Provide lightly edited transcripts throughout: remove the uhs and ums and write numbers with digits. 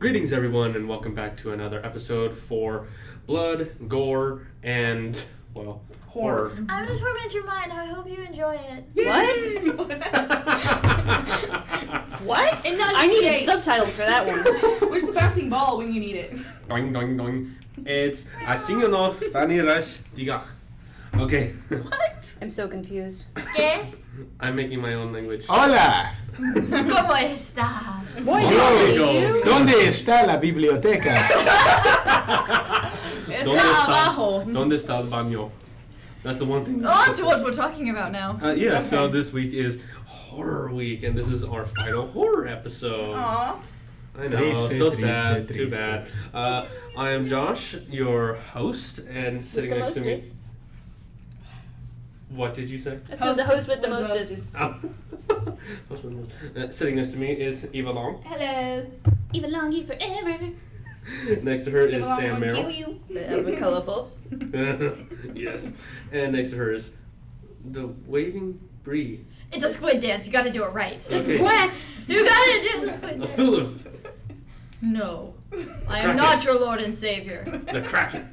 Greetings, everyone, and welcome back to another episode for Blood, Gore, and, well, horror. I'm gonna torment your mind. I hope you enjoy it. What? What? I needed subtitles for that one. Where's the bouncing ball when you need it? Doing, doing, doing. It's Así no Faniras Digach. Okay. What? I'm so confused. ¿Qué? I'm making my own language. Hola. ¿Cómo estás? Boy, ¿Dónde está la biblioteca? Está abajo. ¿Dónde está el baño? That's the one thing. On to what we're talking about now. Yeah, so this week is Horror Week, and this is our final horror episode. Aww. I know, Triste, so triste, sad, too triste. bad. I am Josh, your host, and sitting next to me. What did you say? I said the host with the mostest. Sitting next to me is Eva Long. Hello. Eva Longy forever. Next to her is Sam Merrill. Kill you. Forever colorful. Yes. And next to her is the Waving Bree. It's a squid dance. You gotta do it right. Okay. Sweat. You gotta do the squid A dance. Thulu. No. I am not your Lord and Savior. The Kraken.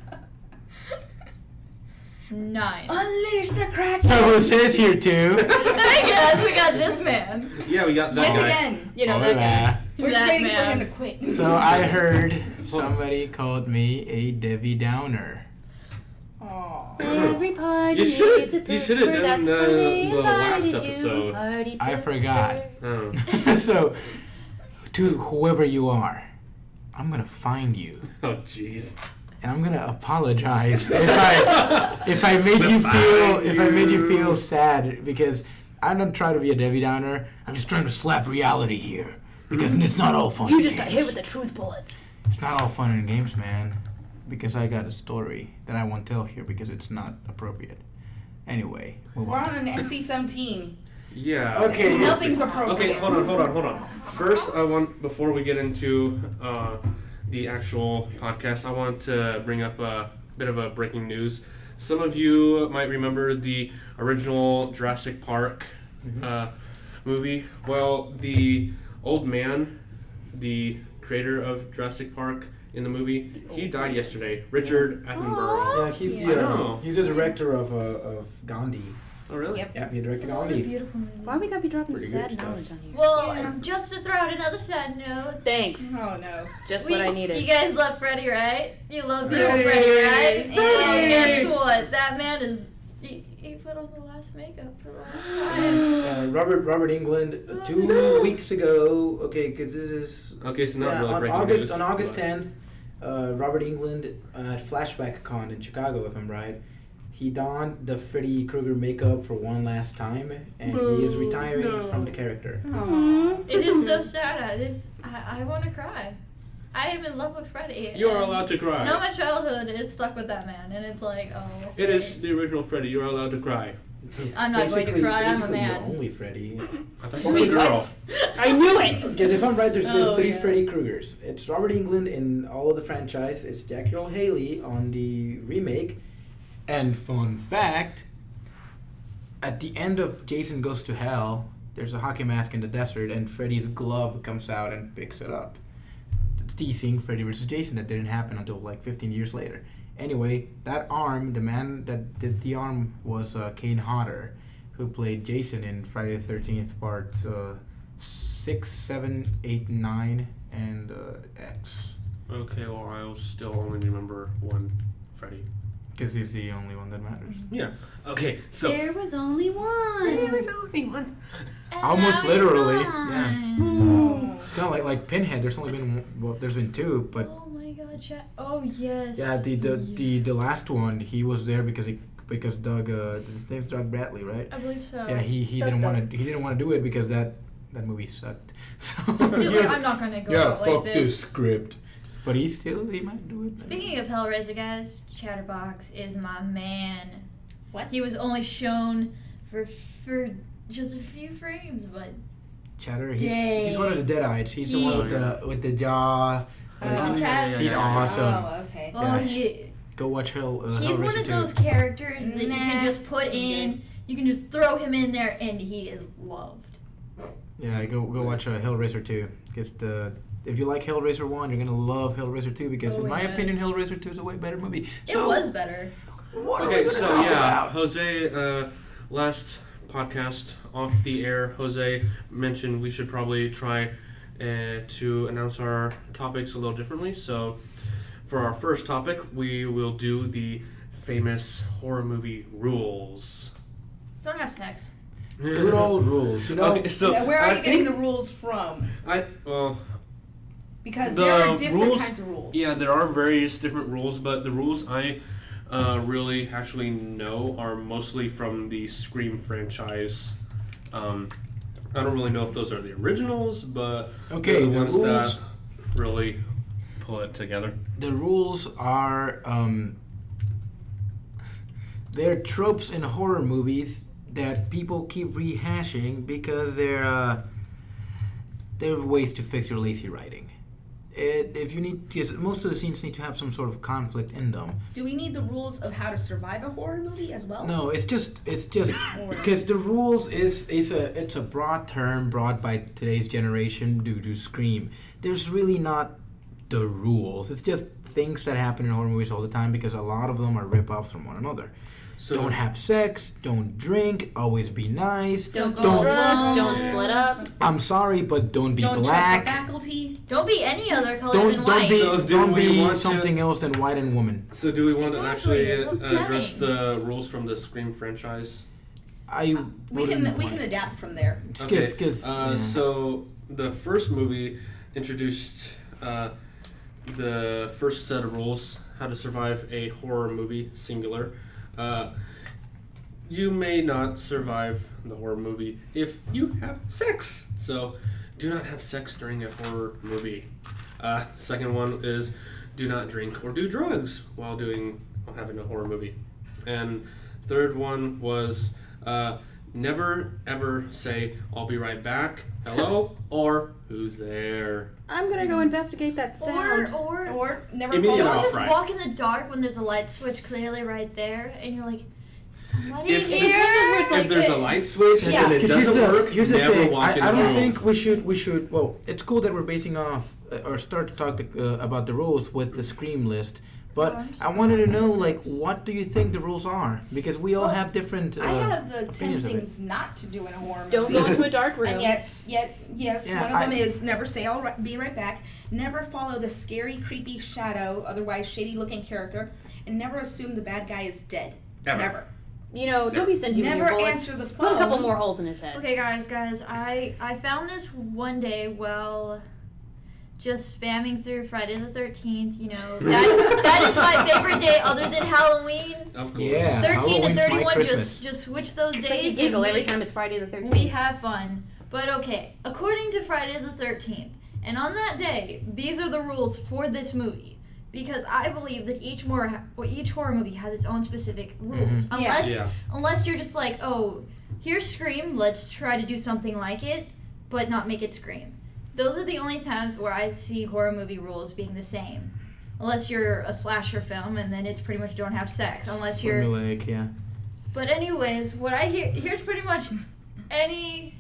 9. Unleash the Kraken. So Jose's here too. I guess we got this man. Yeah, we got that Once guy. again. You know that guy. Hola. We're just That waiting man. for him to quit. So I heard somebody called me a Debbie Downer. Aww. Every party You should- needs a you should have pooper, done, that's when they the last invited you. episode. Party I pooper. forgot. Oh. So, to whoever you are, I'm gonna find you. Oh, jeez. And I'm gonna apologize if I made you feel sad, because I don't try to be a Debbie Downer. I'm just trying to slap reality here, because it's not all fun. You and just got games. hit with the truth bullets. It's not all fun and games, man. Because I got a story that I won't tell here because it's not appropriate. Anyway, move We're on. on an NC-17. Yeah. Okay. Nothing's Okay, appropriate. hold on. First, before we get into the actual podcast, I want to bring up a bit of a breaking news. Some of you might remember the original Jurassic Park movie. Well, the old man, the creator of Jurassic Park in the movie, he died yesterday. Richard Attenborough. Yeah, he's I know. he's the director of Gandhi. Oh, really? Yep. Yeah, he directed It's a Gandhi. beautiful movie. Why we gotta be dropping Pretty sad good stuff. knowledge on here? Well, just to throw out another sad note. Thanks. Oh no. Just what I needed. You guys love Freddy, right? You love the old Freddy. Freddy, right? Freddy. And guess what? That man is... He put on the last makeup for the last time. Robert England, 2 weeks ago. Okay, because this is Okay, so not yeah, really on breaking August news. on August but- 10th. Robert England at Flashback Con in Chicago, if I'm right. He donned the Freddy Krueger makeup for one last time, and he is retiring from the character. It is so sad. I want to cry. I am in love with Freddy. You are and allowed to cry. No, my childhood is stuck with that man, and it's like, oh. It is the original Freddy. You are allowed to cry. I'm not going to cry. I'm a Basically man. the only Freddy. I thought you were a girl. I knew it. Because if I'm right, there's been Oh, 3 yes. Freddy Kruegers. It's Robert England in all of the franchise. It's Jackie Earle Haley on the remake. And fun fact, at the end of Jason Goes to Hell, there's a hockey mask in the desert, and Freddy's glove comes out and picks it up. It's teasing Freddy vs. Jason. That didn't happen until like 15 years later. Anyway, that arm, the man that did the arm was Kane Hodder, who played Jason in Friday the 13th parts 6, 7, 8, 9, and X. Okay, well, I'll still only remember one Freddy. Because he's the only one that matters. Yeah. Okay, so... There was only one. only one. And Almost now he's literally, gone. It's kind of like Pinhead. There's only been there's been 2, but Oh my god, oh yes. yeah, the last one he was there because Doug his name's Doug Bradley, right? I believe so. Yeah, he Doug didn't Doug. want to do it because that movie sucked. So He's like, I'm not gonna go out like this. script. But he might do it. Speaking of Hellraiser, guys, Chatterbox is my man. What? He was only shown for just a few frames, but Chatter, he's one of the Deadites. He's the one with the jaw. He's awesome. Oh, okay. oh, Yeah. Go watch he's Hellraiser one of 2. those characters that you can Nah. just put in. You can just throw him in there, and he is loved. Yeah, go watch Hellraiser 2. Because if you like Hellraiser 1, you're gonna love Hellraiser 2 because, Oh, in my opinion, yes. Hellraiser 2 is a way better movie. It So, was better. what are we Okay, gonna so talk yeah, about? Jose, last podcast off the air, Jose mentioned we should probably try to announce our topics a little differently. So, for our first topic, we will do the famous horror movie rules. Don't have sex. Good old rules, you know. Okay, so Now, where are I you getting think the rules from? well, Because the there are different rules- kinds of rules. yeah, there are various different rules, but the rules I really actually know are mostly from the Scream franchise. I don't really know if those are the originals, but Okay, they're the the ones rules. that really pull it together. The rules are they're tropes in horror movies that people keep rehashing because they're ways to fix your lazy writing. If you need, because most of the scenes need to have some sort of conflict in them. Do we need the rules of how to survive a horror movie as well? No, it's just because the rules it's a broad term brought by today's generation due to Scream. There's really not the rules. It's just things that happen in horror movies all the time because a lot of them are rip-offs from one another. So Don't have sex, don't drink, always be nice. Don't go Don't- drugs. Don't split up. I'm sorry, but don't be Don't black. trust the faculty. Don't be any other color than Don't white. be So do don't we be want to- something else than white and woman. So do we want to Exactly, actually it's upsetting. address the rules from the Scream franchise? I We wouldn't can mind. adapt from there. It's Okay, 'cause, yeah. So the first movie introduced the first set of rules, how to survive a horror movie, singular. You may not survive the horror movie if you have sex. So do not have sex during a horror movie. Second one is do not drink or do drugs while having a horror movie. And third one was never ever say I'll be right back, hello, or who's there. I'm gonna go investigate that sound. Or never Immediate follow. off. Don't just right. walk in the dark when there's a light switch clearly right there, and you're like, somebody If- here. It's like If there's a light switch Yeah, and it 'Cause doesn't work, here's the never thing. walk in I the don't room. think we should. Well, it's cool that we're basing off or start to talk about the rules with the Scream list. But Oh, I'm just I wanted to know, listening. like, what do you think the rules are? Because we all Well, have different. I have the 10 opinions of it. things not to do in a horror movie. Don't go into a dark room. And yet, yes, Yeah, one of them I- is never say be right back, never follow the scary, creepy shadow, otherwise shady-looking character, and never assume the bad guy is dead. Ever. Never. You know, don't be stingy with Never your bullets. answer the Put a couple phone. more holes in his head. Okay, guys, I found this one day while just spamming through Friday the 13th. You know, that is my favorite day other than Halloween. Of course. Yeah. 13 Halloween's and my 31 Christmas. just switch those It's like you days. giggle and every we- time it's Friday the 13th. We have fun. But okay, according to Friday the 13th, and on that day, these are the rules for this movie. Because I believe that each horror movie has its own specific rules. Mhm. Unless Yeah. unless you're just like, oh, here's Scream, let's try to do something like it, but not make it Scream. Those are the only times where I see horror movie rules being the same. Unless you're a slasher film, and then it's pretty much don't have sex. Unless you're... Formulaic, yeah. But anyways, what I here's pretty much any...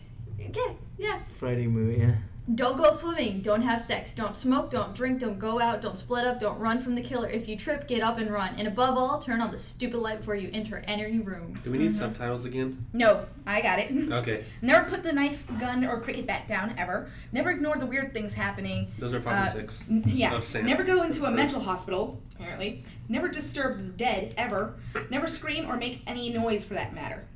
Yeah. Friday movie, yeah. Don't go swimming. Don't have sex. Don't smoke. Don't drink. Don't go out. Don't split up. Don't run from the killer. If you trip, get up and run. And above all, turn on the stupid light before you enter any room. Do we need subtitles again? No, I got it. Okay. Never put the knife, gun, or cricket bat down, ever. Never ignore the weird things happening. Those are 5 and 6. Yeah. Of Sam. Never go into a mental hospital, apparently. Never disturb the dead, ever. Never scream or make any noise for that matter.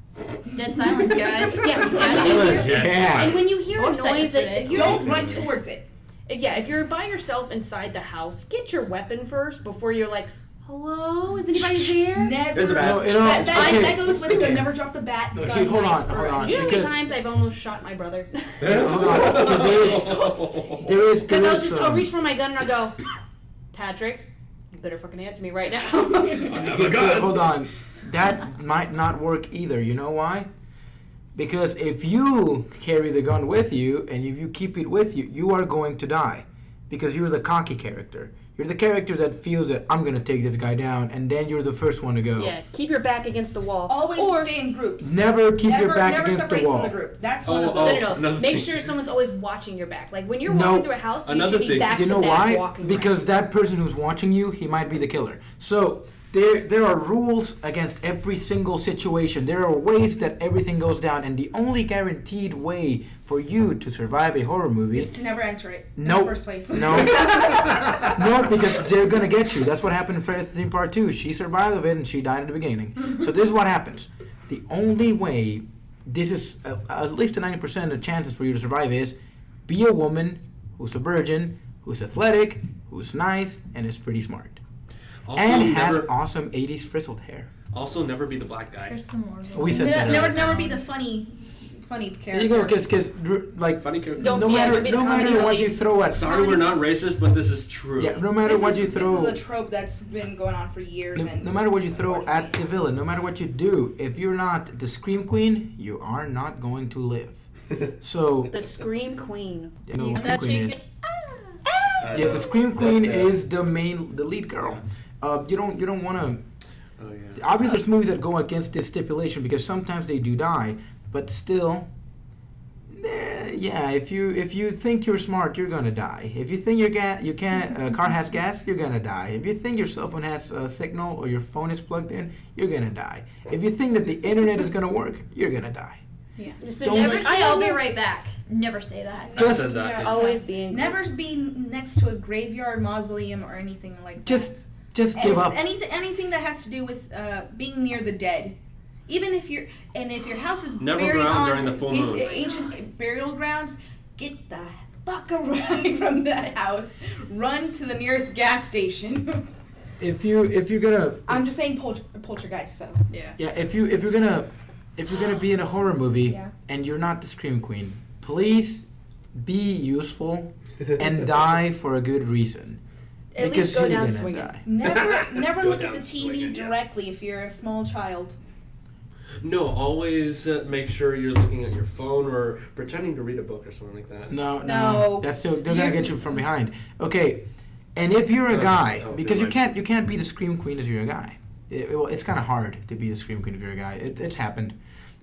Dead silence, guys. Yeah. Silence, Yeah. yeah. And when you hear a What was that noise that yesterday? if you're Don't run towards it. if you're by yourself inside the house, get your weapon first before you're like, hello, is anybody there? Never. There's a bat. No, you know, That goes with the never drop the bat. Okay, gun, hold knife, on, or hold on. Do you know how many Because- times I've almost shot my brother? Hold on, because there is Because I'll reach for my gun and I'll go, Patrick, you better fucking answer me right now. Hold on. That might not work either. You know why? Because if you carry the gun with you and if you keep it with you, you are going to die. Because you're the cocky character. You're the character that feels that I'm gonna take this guy down, and then you're the first one to go. Yeah, keep your back against the wall. Always or, stay in groups. Never keep your back never against the separate wall. From the group. That's one of Oh, those. No. another Make thing. sure someone's always watching your back. Like when you're No. walking through a house, you Another should be thing. back You know to back why? walking Because around. that person who's watching you, he might be the killer. So there are rules against every single situation. There are ways that everything goes down, and the only guaranteed way for you to survive a horror movie Is to never enter it in No. the first place. No. No, because they're gonna get you. That's what happened in Friday the 13th Part 2. She survived of it and she died at the beginning. So this is what happens. The only way, this is at least a 90% of chances for you to survive is be a woman who's a virgin, who's athletic, who's nice, and is pretty smart. Also, And has never, awesome 80s frizzled hair. also never be the black guy. There's some more. We said that Never, earlier. never be the funny character. There you go, because like Funny character. Don't- no yeah, matter don't be the no matter comedy what relief. you throw at Sorry, we're not racist, but this is true. yeah, no matter what you throw. This is a trope that's been going on for years. And No matter what you throw at the villain, no matter what you do, if you're not the Scream Queen, you are not going to live. So, The Scream Queen. you know what Scream That Queen is. chicken. Yeah, the Scream Queen That's is the lead girl. You don't want to. Oh yeah. Obviously, there's movies that go against this stipulation because sometimes they do die, but still. Yeah, if you think you're smart, you're gonna die. If you think your car has gas, you're gonna die. If you think your cell phone has a signal or your phone is plugged in, you're gonna die. If you think that the internet is gonna work, you're gonna die. yeah. So Don't- Never I say I'll don't be know. right back. Never say that. Just- I said that, yeah. Always be in Never groups. be next to a graveyard, mausoleum, or anything like Just that. give up. Anything that has to do with being near the dead. Even if your house is Never buried go out on during the full moon. ancient burial grounds, get the fuck away from that house. Run to the nearest gas station. If you're gonna I'm just saying poltergeist. So Yeah. yeah if you're gonna be in a horror movie Yeah. and you're not the Scream Queen, please be useful and die for a good reason. At Because least go you're down gonna swinging. die. never Go look at down the swinging, TV yes. directly if you're a small child. No, always make sure you're looking at your phone or pretending to read a book or something like that. No. That's still they're gonna get you from behind. Okay, and if you're a guy, Oh, because you're you can't be the Scream Queen as you're a guy. Well, it's kind of hard to be the Scream Queen if you're a guy. It's happened,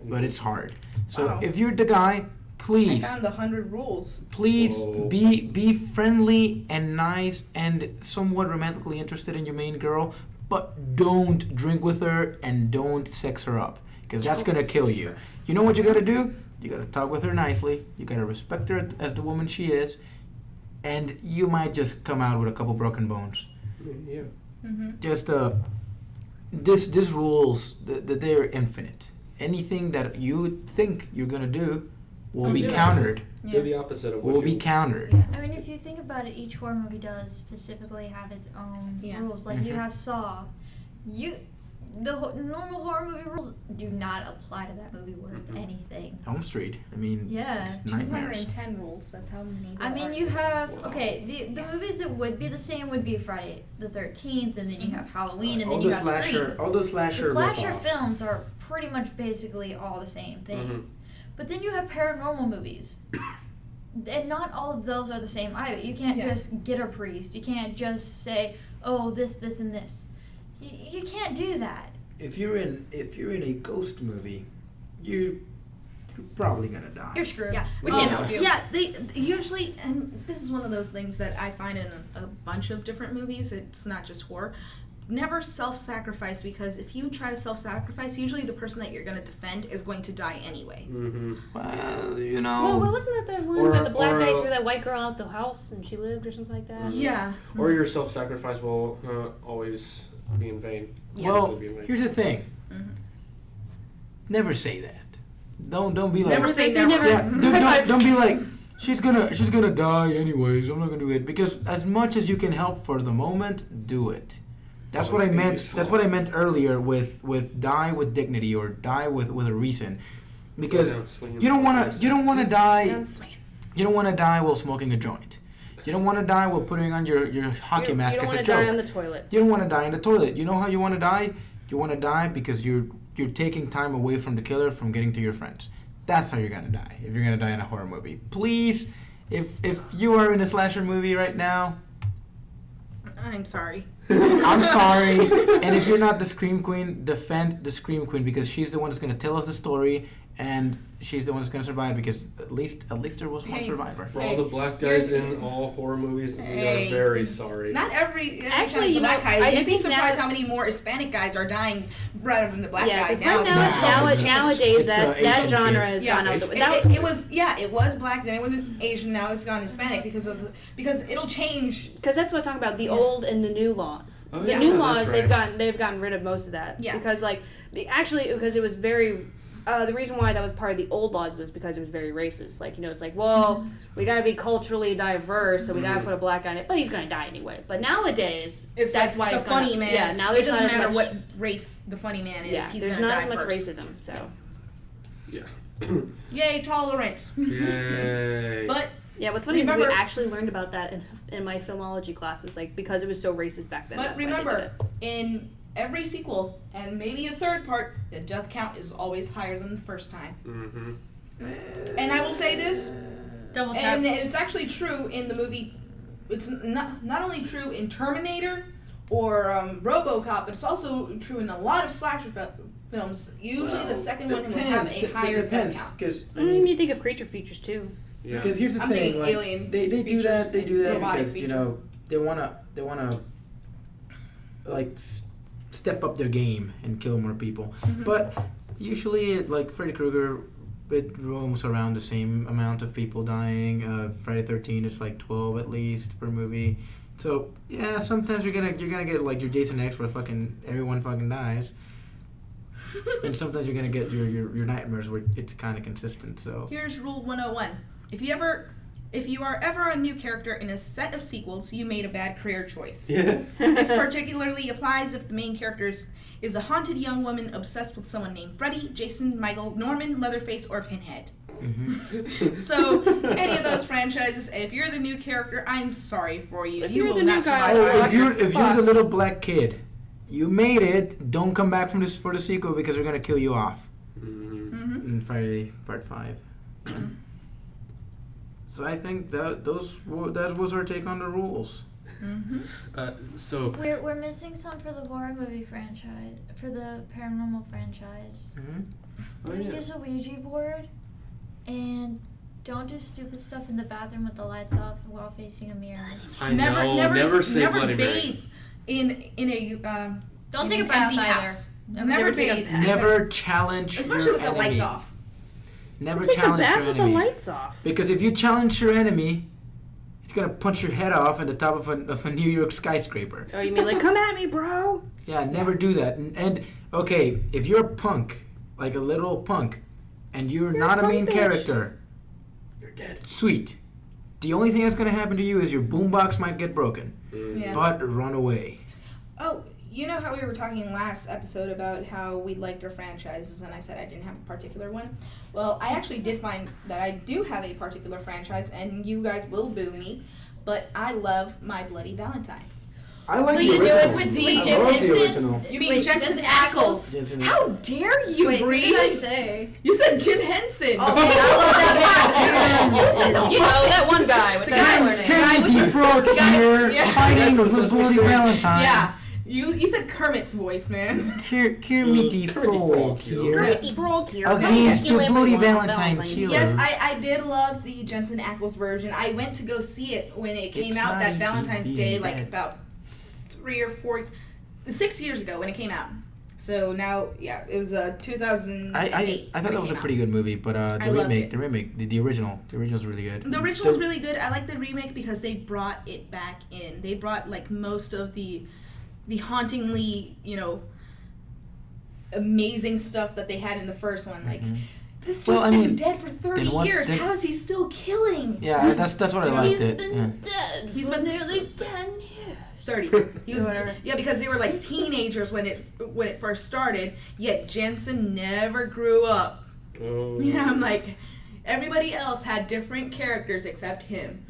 but it's hard. So Wow. if you're the guy, I please. found the 100 rules. Please Whoa. be friendly and nice and somewhat romantically interested in your main girl, but don't drink with her and don't sex her up, because that's gonna kill you. You know what you gotta do? You gotta talk with her nicely. You gotta respect her as the woman she is, and you might just come out with a couple broken bones. Yeah. Mm-hmm. Just this rules that they're infinite. Anything that you think you're gonna do will Don't be do it. countered. Do the opposite of what Will you be countered. Yeah. I mean, if you think about it, each horror movie does specifically have its own Yeah. rules. Like you Mhm. have Saw. Normal horror movie rules do not apply to that movie worth Mhm. anything. Elm Street. I mean, Yeah. it's nightmares. 210 rules. That's how many. I there mean, are you in this have one. okay. The movies that would be the same would be Friday the 13th, and then you have Halloween, and then all you the have slasher, Scream. all the slasher, The slasher rip-offs. films are pretty much basically all the same thing. Mhm. But then you have paranormal movies. And not all of those are the same either. You can't Yeah. just get a priest. You can't just say, oh, this, and this. You can't do that. If you're in a ghost movie, you're probably gonna die. You're screwed. Yeah, We can't Oh. help you. Yeah, they usually, and this is one of those things that I find in a bunch of different movies. It's not just horror. Never self-sacrifice, because if you try to self-sacrifice, usually the person that you're going to defend is going to die anyway. Mm-hmm. Well, you know. Well, but wasn't that the one Or- where the black or, guy uh, threw that white girl out the house and she lived or something like that? Yeah. Or your self-sacrifice will always be in vain. Yeah. Well, Always be in vain. here's the thing. Mhm. Never say that. Don't be like. Never say say never. Yeah, don't be like. She's gonna die anyways. I'm not gonna do it, because as much as you can help for the moment, do it. That's what I Always be meant. useful. That's what I meant earlier with die with dignity, or die with a reason, because Go down swinging you don't from wanna the you don't wanna die. Down swinging. You don't wanna die while smoking a joint. You don't wanna die while putting on your hockey mask You don't as a want to die on joke. the toilet. You don't want to die in the toilet. You know how you want to die? You want to die because you're taking time away from the killer from getting to your friends. That's how you're gonna die. If you're gonna die in a horror movie, please, if you are in a slasher movie right now, I'm sorry. I'm sorry. And if you're not the Scream Queen, defend the Scream Queen because she's the one that's going to tell us the story and she's the one that's going to survive because at least there was one survivor. For all the black guys in all horror movies, we are very sorry. It's not every Actually, time you black know, guys. I You'd be think surprised now- how many more Hispanic guys are dying rather than the black guys Yeah, now. nowadays It's, that Asian genre kids. has Yeah, gone out the way. it was black, then it was Asian, now it's gone Hispanic because it'll change. Because that's what I'm talking about, the old and the new laws. Oh, The yeah, new that's laws, right. they've gotten rid of most of that. Yeah. Because because it was very. The reason why that was part of the old laws was because it was very racist. Like, it's like, well, we gotta be culturally diverse, so we gotta put a black guy in it, but he's gonna die anyway. But nowadays, It's that's like why the it's gonna, funny man. Yeah, now it there's doesn't not matter as what much, race the funny man is. Yeah, He's there's gonna not die as much first. racism. So Yeah. Yay, tolerance. Yay. But yeah, what's funny is Remember- we actually learned about that in my filmology classes, like because it was so racist back then. But that's why they did remember, it. in every sequel and maybe a third part, the death count is always higher than the first time. Mm-hmm. And I will say this, Double tap. and it's actually true in the movie. It's not only true in Terminator or RoboCop, but it's also true in a lot of slasher films. Usually, the second one will have a higher death count. Because You think of creature features too. Yeah. Because here's the I'm thing, thinking like alien they do features that and robotic because they wanna like step up their game and kill more people. Mm-hmm. But usually, like Freddy Krueger, it roams around the same amount of people dying. Friday 13 is like 12 at least per movie. So yeah, sometimes you're gonna get like your Jason X where everyone fucking dies. And sometimes you're gonna get your nightmares where it's kind of consistent. So Here's rule 101. If you are ever a new character in a set of sequels, you made a bad career choice. Yeah. This particularly applies if the main character is a haunted young woman obsessed with someone named Freddy, Jason, Michael, Norman, Leatherface, or Pinhead. So, any of those franchises, if you're the new character, I'm sorry for you. If You you're will the not new guy, survive. if you're the little black kid, you made it. Don't come back from this for the sequel because they're gonna kill you off. Mm-hmm. In Friday Part 5. So I think that was our take on the rules. So We're missing some for the horror movie franchise, for the paranormal franchise. oh, We yeah. use a Ouija board, and don't do stupid stuff in the bathroom with the lights off while facing a mirror. I know. Never say Bloody bathe Mary. in a Don't in take a an bath empty either. house. Never Never take a bathe. bath. Never challenge especially your with the enemy. lights off. Never Take a challenge bath your with the enemy. lights off. Because if you challenge your enemy, he's gonna punch your head off at the top of a New York skyscraper. Oh, you mean like, come at me, bro? Yeah, never do that. And okay, if you're a punk, like a literal punk, and you're You're not a a main punk bitch. character, You're dead. sweet. The only thing that's gonna happen to you is your boombox might get broken, Yeah. but run away. Oh, you know how we were talking last episode about how we liked our franchises, and I said I didn't have a particular one? Well, I actually did find that I do have a particular franchise, and you guys will boo me, but I love My Bloody Valentine. I like Will the you do it original. with the I Jim love the Henson? original. You mean Wait, Jensen Jensen Ackles? Jensen How Ackles. dare you, Wait, what Bree? did I say? You said Jim Henson. Oh, okay, I love that You know, that one guy with the guy- color name. Kermit the Frog guy- here, yeah. fighting From with Sesame Bloody Street. Valentine. Yeah, you said Kermit's voice, man. Kermit the Kermit the Frog Frog here. Pretty frog here. Against Kill the Bloody everyone on Valentine Valentine's killer. Yes, I did love the Jensen Ackles version. I went to go see it when it came It's out not that easy Valentine's being Day, like bad. about 6 years ago when it came out. So now, yeah, it was 2008. I thought that was a pretty good movie, but I the loved remake, the original's really good. The original's really good. I like the remake because they brought it back in. They brought like most of the hauntingly, amazing stuff that they had in the first one. Like this dude's been dead for 30 then what's years. the- How is he still killing? Yeah, that's what I liked He's it. been Yeah. dead He's for been- nearly 10 years. 30. He was, yeah, because they were like teenagers when it first started. Yet Jensen never grew up. Oh. Yeah, I'm like, everybody else had different characters except him,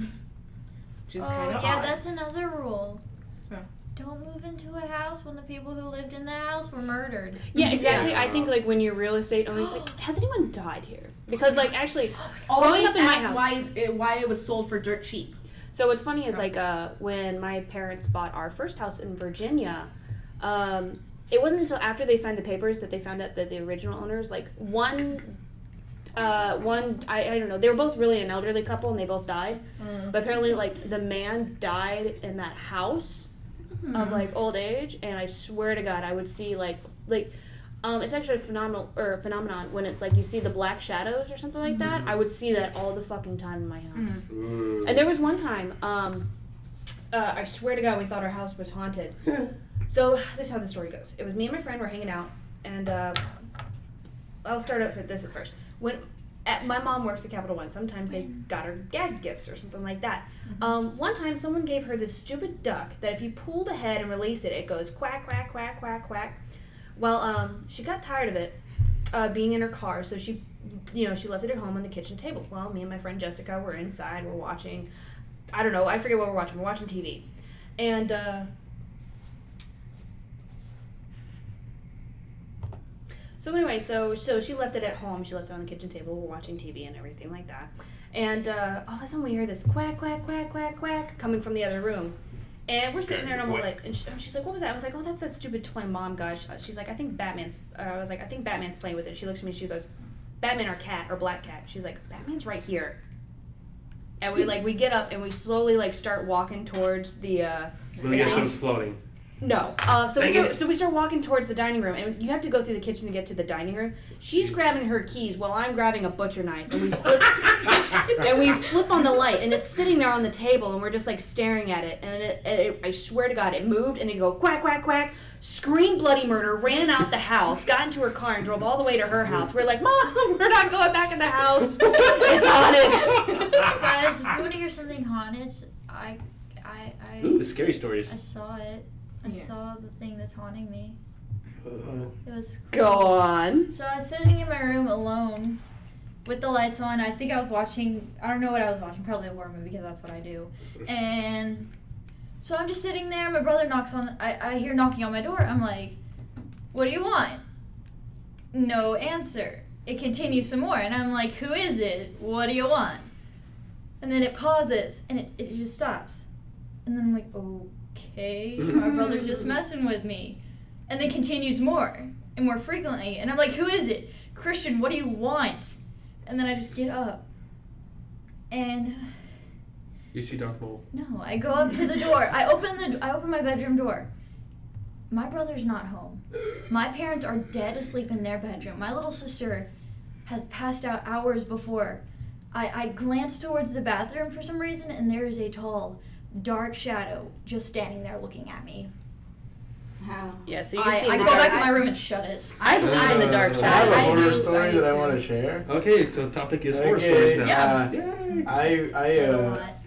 which is kind of yeah, odd. that's another rule. So. Don't move into a house when the people who lived in the house were murdered. Yeah, exactly. Yeah. I think like when you're real estate owners, like, has anyone died here? Because like actually, growing Always up in my ask house, why it was sold for dirt cheap. So what's funny is like when my parents bought our first house in Virginia, it wasn't until after they signed the papers that they found out that the original owners, like one I don't know, they were both really an elderly couple and they both died. But apparently like the man died in that house of like old age, and I swear to God I would see like it's actually a phenomenon when it's like you see the black shadows or something like that. I would see that all the fucking time in my house. And there was one time, I swear to God, we thought our house was haunted. So this is how the story goes. It was me and my friend were hanging out, and I'll start out with this at first. My mom works at Capital One. Sometimes they got her gag gifts or something like that. One time, someone gave her this stupid duck that if you pull the head and release it, it goes quack, quack, quack, quack, quack. Well, she got tired of it being in her car, so she left it at home on the kitchen table. Well, me and my friend Jessica were inside. We're watching, I don't know, I forget what we're watching. We're watching TV. And so anyway, so she left it at home. She left it on the kitchen table. We're watching TV and everything like that. And all of a sudden we hear this quack, quack, quack, quack, quack coming from the other room. And we're sitting there and I'm like, and she's like, what was that? I was like, oh, that's that stupid toy mom got. She's like, I think Batman's playing with it. She looks at me, she goes, Batman or cat or black cat. She's like, Batman's right here. And we get up and we slowly start walking towards the Williamson's floating. No. So we start walking towards the dining room, and you have to go through the kitchen to get to the dining room. She's grabbing her keys while I'm grabbing a butcher knife, and we flip on the light, and it's sitting there on the table, and we're just staring at it. And I swear to God, it moved, and it go quack, quack, quack, screamed bloody murder, ran out the house, got into her car, and drove all the way to her house. We're like, Mom, we're not going back in the house. It's haunted. Guys, if you want to hear something haunted, Ooh, the scary stories. I saw it. I saw the thing that's haunting me. It was Go on. So I was sitting in my room alone with the lights on. I think I was watching, I don't know what I was watching, probably a horror movie because that's what I do. And so I'm just sitting there. My brother knocks on, I hear knocking on my door. I'm like, what do you want? No answer. It continues some more. And I'm like, who is it? What do you want? And then it pauses and it just stops. And then I'm like, okay, my brother's just messing with me. And then continues more and more frequently. And I'm like, who is it? Christian, what do you want? And then I just get up. And You see Darth Maul. no, I go up to the door. I open my bedroom door. My brother's not home. My parents are dead asleep in their bedroom. My little sister has passed out hours before. I glance towards the bathroom for some reason, and there is a tall, dark shadow just standing there looking at me. Wow. Yeah, so you've I seen go the back in my room and shut it. I believe in the dark I have shadow. a horror do story that I too. want to share. Okay, so topic is horror stories now. Yeah. Yay.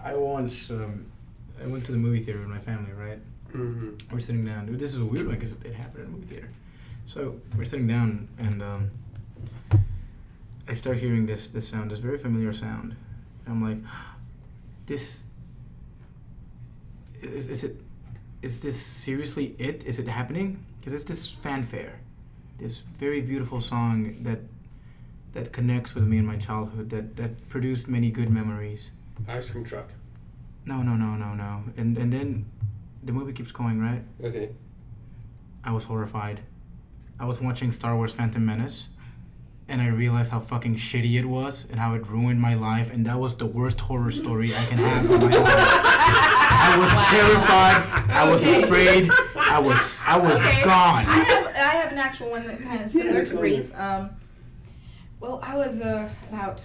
I once I went to the movie theater with my family, right? Mm-hmm. We're sitting down. This is a weird one because it happened in a movie theater. So we're sitting down, and I start hearing this sound, this very familiar sound. And I'm like, this is this seriously it? Is it happening? Because it's this fanfare, this very beautiful song that connects with me in my childhood, that produced many good memories. Ice cream truck. No. And then the movie keeps going, right? Okay. I was horrified. I was watching Star Wars Phantom Menace, and I realized how fucking shitty it was and how it ruined my life, and that was the worst horror story I can have in my life. I was terrified. I was afraid. I was Okay. gone. I have an actual one that kind of similar to Reese. Well, I was about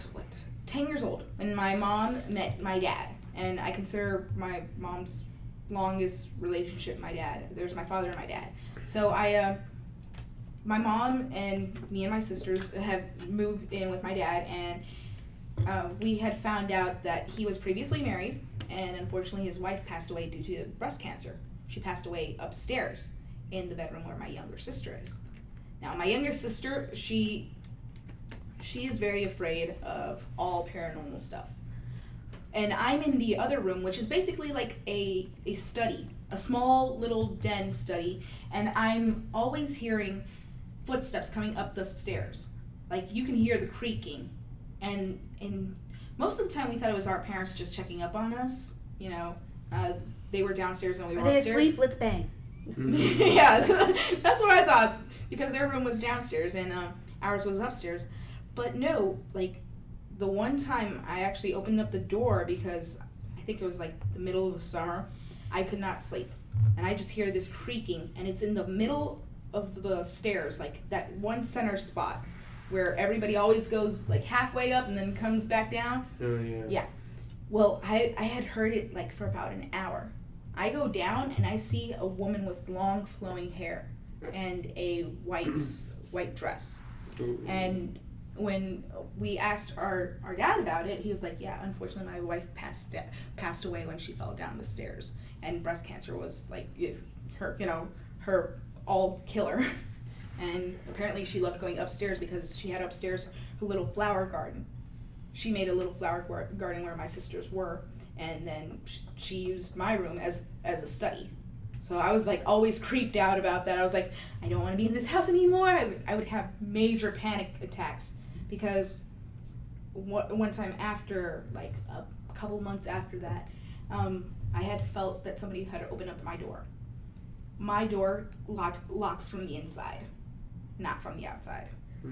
10 years old when my mom met my dad, and I consider my mom's longest relationship my dad. There's my father and my dad. So my mom and me and my sisters have moved in with my dad, and we had found out that he was previously married, and unfortunately his wife passed away due to breast cancer. She passed away upstairs in the bedroom where my younger sister is. Now, my younger sister, she is very afraid of all paranormal stuff. And I'm in the other room, which is basically like a study, a small little den study, and I'm always hearing footsteps coming up the stairs. Like, you can hear the creaking. And most of the time we thought it was our parents just checking up on us, you know, they were downstairs and we were Are they upstairs. asleep? Let's bang. Yeah, that's what I thought, because their room was downstairs and ours was upstairs. But no, like, the one time I actually opened up the door because I think it was like the middle of the summer, I could not sleep. And I just hear this creaking, and it's in the middle of the stairs, like that one center spot where everybody always goes like halfway up and then comes back down. Oh, yeah. Yeah. Well, I had heard it like for about an hour. I go down and I see a woman with long flowing hair and a white dress. Ooh. And when we asked our dad about it, he was like, yeah, unfortunately my wife passed away when she fell down the stairs. And breast cancer was like her all killer. And apparently she loved going upstairs because she had upstairs her little flower garden. She made a little flower garden where my sisters were, and then she used my room as a study. So I was like always creeped out about that. I was like, I don't want to be in this house anymore. I would have major panic attacks because one time after, like a couple months after that, I had felt that somebody had opened up my door. My door locks from the inside, not from the outside.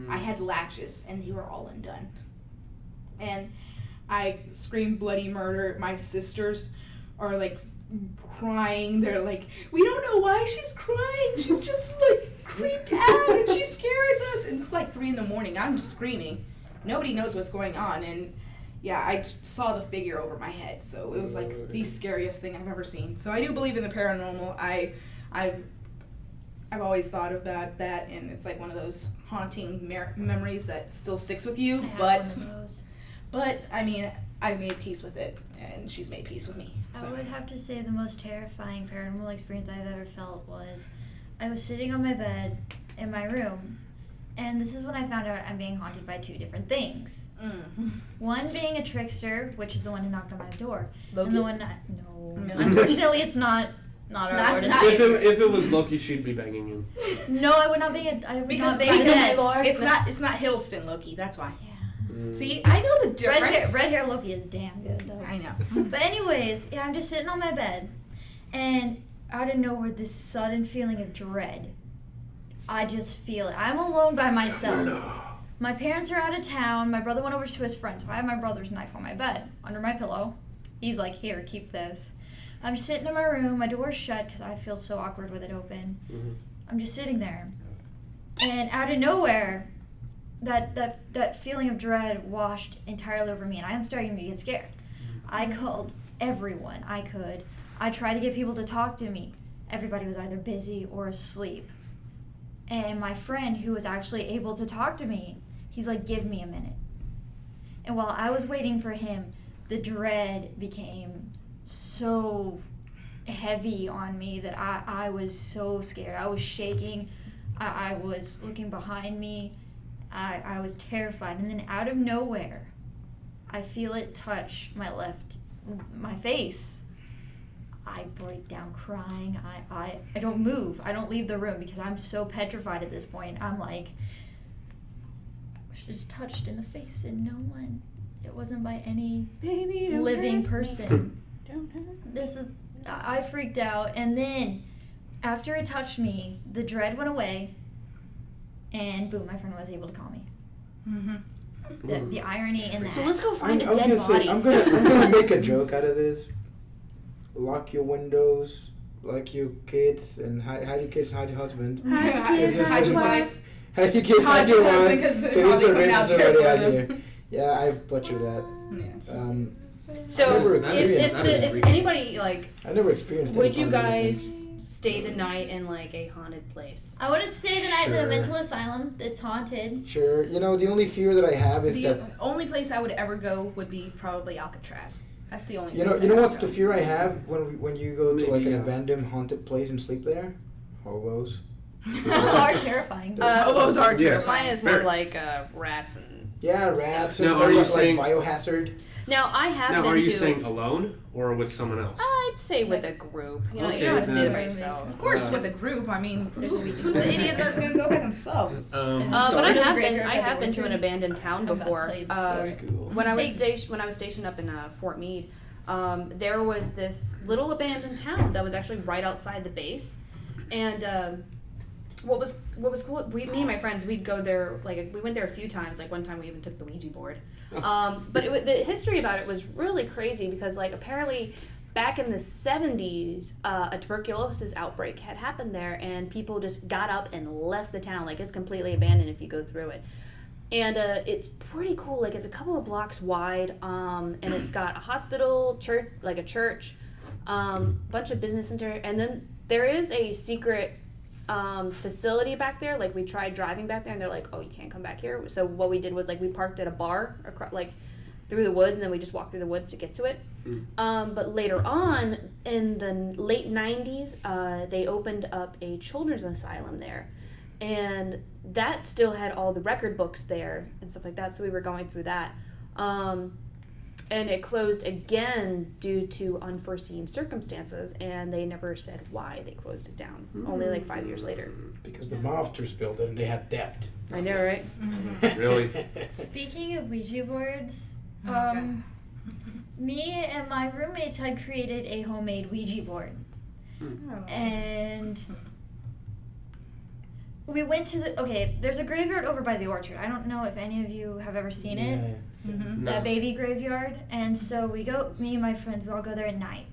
I had latches and they were all undone. And I screamed bloody murder. My sisters are like crying. They're like, we don't know why she's crying. She's just like creeped out and she scares us. And it's like 3 a.m. I'm just screaming. Nobody knows what's going on. And yeah, I saw the figure over my head. So it was like the scariest thing I've ever seen. So I do believe in the paranormal. I've always thought about that, and it's like one of those haunting memories that still sticks with you. But I mean, I made peace with it, and she's made peace with me. So. I would have to say the most terrifying paranormal experience I've ever felt was I was sitting on my bed in my room, and this is when I found out I'm being haunted by 2 different things. One being a trickster, which is the one who knocked on my door. Loki? And the one no. Unfortunately, it's not our Lord and Savior. If it was Loki, she'd be banging him. No, I would not be. Because it's not Hiddleston Loki. That's why. Yeah. See, I know the difference. Red hair Loki is damn good though. I know. But anyways, yeah, I'm just sitting on my bed, and out of nowhere, this sudden feeling of dread. I just feel it. I'm alone by myself. My parents are out of town. My brother went over to his friend, so I have my brother's knife on my bed, under my pillow. He's like, here, keep this. I'm just sitting in my room. My door's shut because I feel so awkward with it open. I'm just sitting there, and out of nowhere, that feeling of dread washed entirely over me, and I am starting to get scared. I called everyone I could. I tried to get people to talk to me. Everybody was either busy or asleep. And my friend, who was actually able to talk to me, he's like, give me a minute. And while I was waiting for him, the dread became so heavy on me that I was so scared. I was shaking. I was looking behind me. I was terrified. And then out of nowhere, I feel it touch my face. I break down crying. I don't move. I don't leave the room because I'm so petrified at this point. I'm like, I was just touched in the face and no one. It wasn't by any living person. Don't hurt. I freaked out, and then after it touched me, the dread went away, and boom, my friend was able to call me. The irony in that. So let's go find I a was dead gonna body. say, I'm gonna make a joke out of this. Lock your windows, lock your kids, and hide your kids, hide your husband. Hide your kids, hide your wife. Hide your kids, hide your husband, wife. because they're probably coming out there already for out them. here. Yeah, I've butchered that. Yes. So never if experienced if anybody like, I never experienced that. would you guys stay the night in like a haunted place? I wouldn't stay the night in Sure. a mental asylum that's haunted. Sure. You know, the only fear that I have is The that only place I would ever go would be probably Alcatraz. That's the only. you know place I'd what's ever the go. fear I have when you go to Maybe, like an yeah. abandoned haunted place and sleep there? Hobos. Those are terrifying. Hobos are Yes. terrifying. Mine is more Very. like rats and. Yeah, stuff. rats. Now, and are you like saying- biohazard? Now I have Now, been are you to. saying alone or with someone else? I'd say with a group. You know, Okay, you don't want to stay there by then- yourself. Of course, with a group. I mean, who's the idiot that's gonna go by themselves? Um, But Sorry. I Go to the have graveyard by the been to an winter. abandoned town I'm about to before. tell you the story. When I was Hey. stationed up in Fort Meade, there was this little abandoned town that was actually right outside the base, and what was cool, me and my friends, we'd go there, like, we went there a few times, like one time we even took the Ouija board. But the history about it was really crazy because, like, apparently back in the 70s, a tuberculosis outbreak had happened there, and people just got up and left the town. Like, it's completely abandoned if you go through it. And it's pretty cool. Like, it's a couple of blocks wide, and it's got a hospital, church, like a church, bunch of business center, and then there is a secret facility back there. Like, we tried driving back there, and they're like, "Oh, you can't come back here." So what we did was, like, we parked at a bar, like through the woods, and then we just walked through the woods to get to it. But later on, in the late 90s, they opened up a children's asylum there. And that still had all the record books there and stuff like that, so we were going through that. And it closed again due to unforeseen circumstances, and they never said why they closed it down. Only like 5 years later. Because the mobsters built it and they had debt. I know, right? Really? Speaking of Ouija boards, God. me and my roommates had created a homemade Ouija board. And we went to there's a graveyard over by the orchard. I don't know if any of you have ever seen it. That baby graveyard. And so me and my friends, we all go there at night.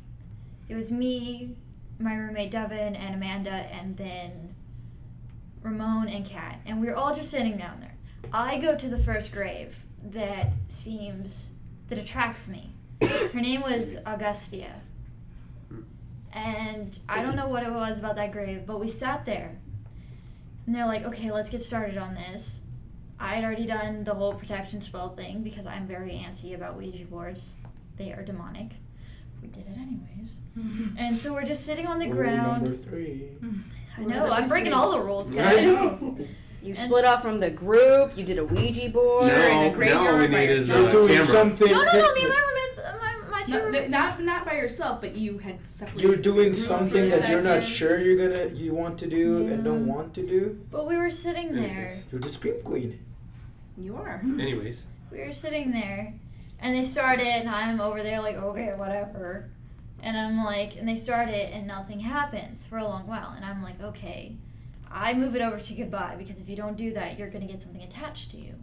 It was me, my roommate Devin, and Amanda, and then Ramon and Kat. And we were all just sitting down there. I go to the first grave that attracts me. Her name was Augustia. And I don't know what it was about that grave, but we sat there. And they're like, okay, let's get started on this. I had already done the whole protection spell thing because I'm very antsy about Ouija boards. They are demonic. We did it anyways. And so we're just sitting on the ground. Number 3. I know, I'm breaking all the rules, guys. You split off from the group, you did a Ouija board, Now, in a graveyard all we by need is yourself. You're doing camera. something. No, me and my roommates, my two roommates. Not by yourself, but you had separated. You're doing the group something for a that you're not second. sure you want to do and don't want to do. But we were sitting there. Anyways. You're the scream queen. You are. Anyways. We were sitting there, and they started, and I'm over there like, okay, whatever. And I'm like, and they started, and nothing happens for a long while. And I'm like, okay. I move it over to goodbye, because if you don't do that, you're going to get something attached to you.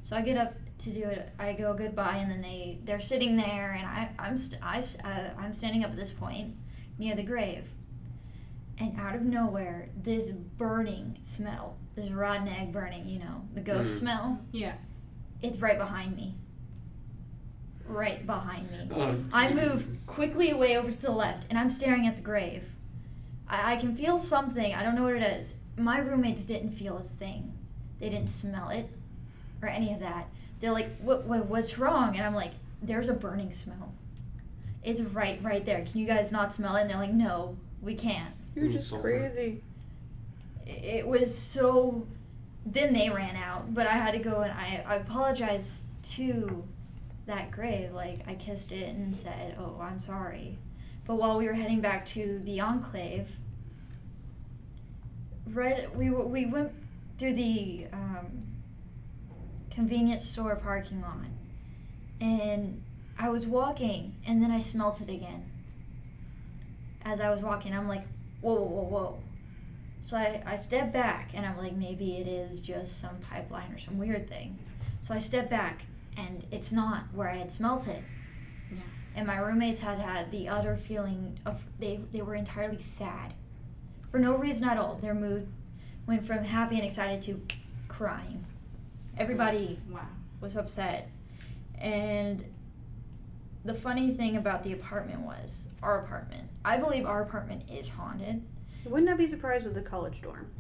So I get up to do it. I go goodbye, and then they're sitting there, and I'm standing up at this point near the grave. And out of nowhere, this burning smell, this rotten egg burning, the ghost smell. Yeah. It's right behind me. Right behind me. Oh, I move Jesus. quickly away over to the left, and I'm staring at the grave. I can feel something. I don't know what it is. My roommates didn't feel a thing. They didn't smell it or any of that. They're like, what's wrong? And I'm like, there's a burning smell. It's right there. Can you guys not smell it? And they're like, no, we can't. You're just Sulfur. crazy. It was so... Then they ran out, but I had to go, and I apologized to that grave. Like, I kissed it and said, oh, I'm sorry. But while we were heading back to the enclave, we went through the convenience store parking lot, and I was walking, and then I smelt it again. As I was walking, I'm like, whoa. So I stepped back, and I'm like, maybe it is just some pipeline or some weird thing. So I stepped back, and it's not where I had smelt it. Yeah. And my roommates had the utter feeling of they were entirely sad. For no reason at all. Their mood went from happy and excited to crying. Everybody Wow. was upset. And the funny thing about the apartment was, our apartment, I believe our apartment is haunted. You would not be surprised with the college dorm.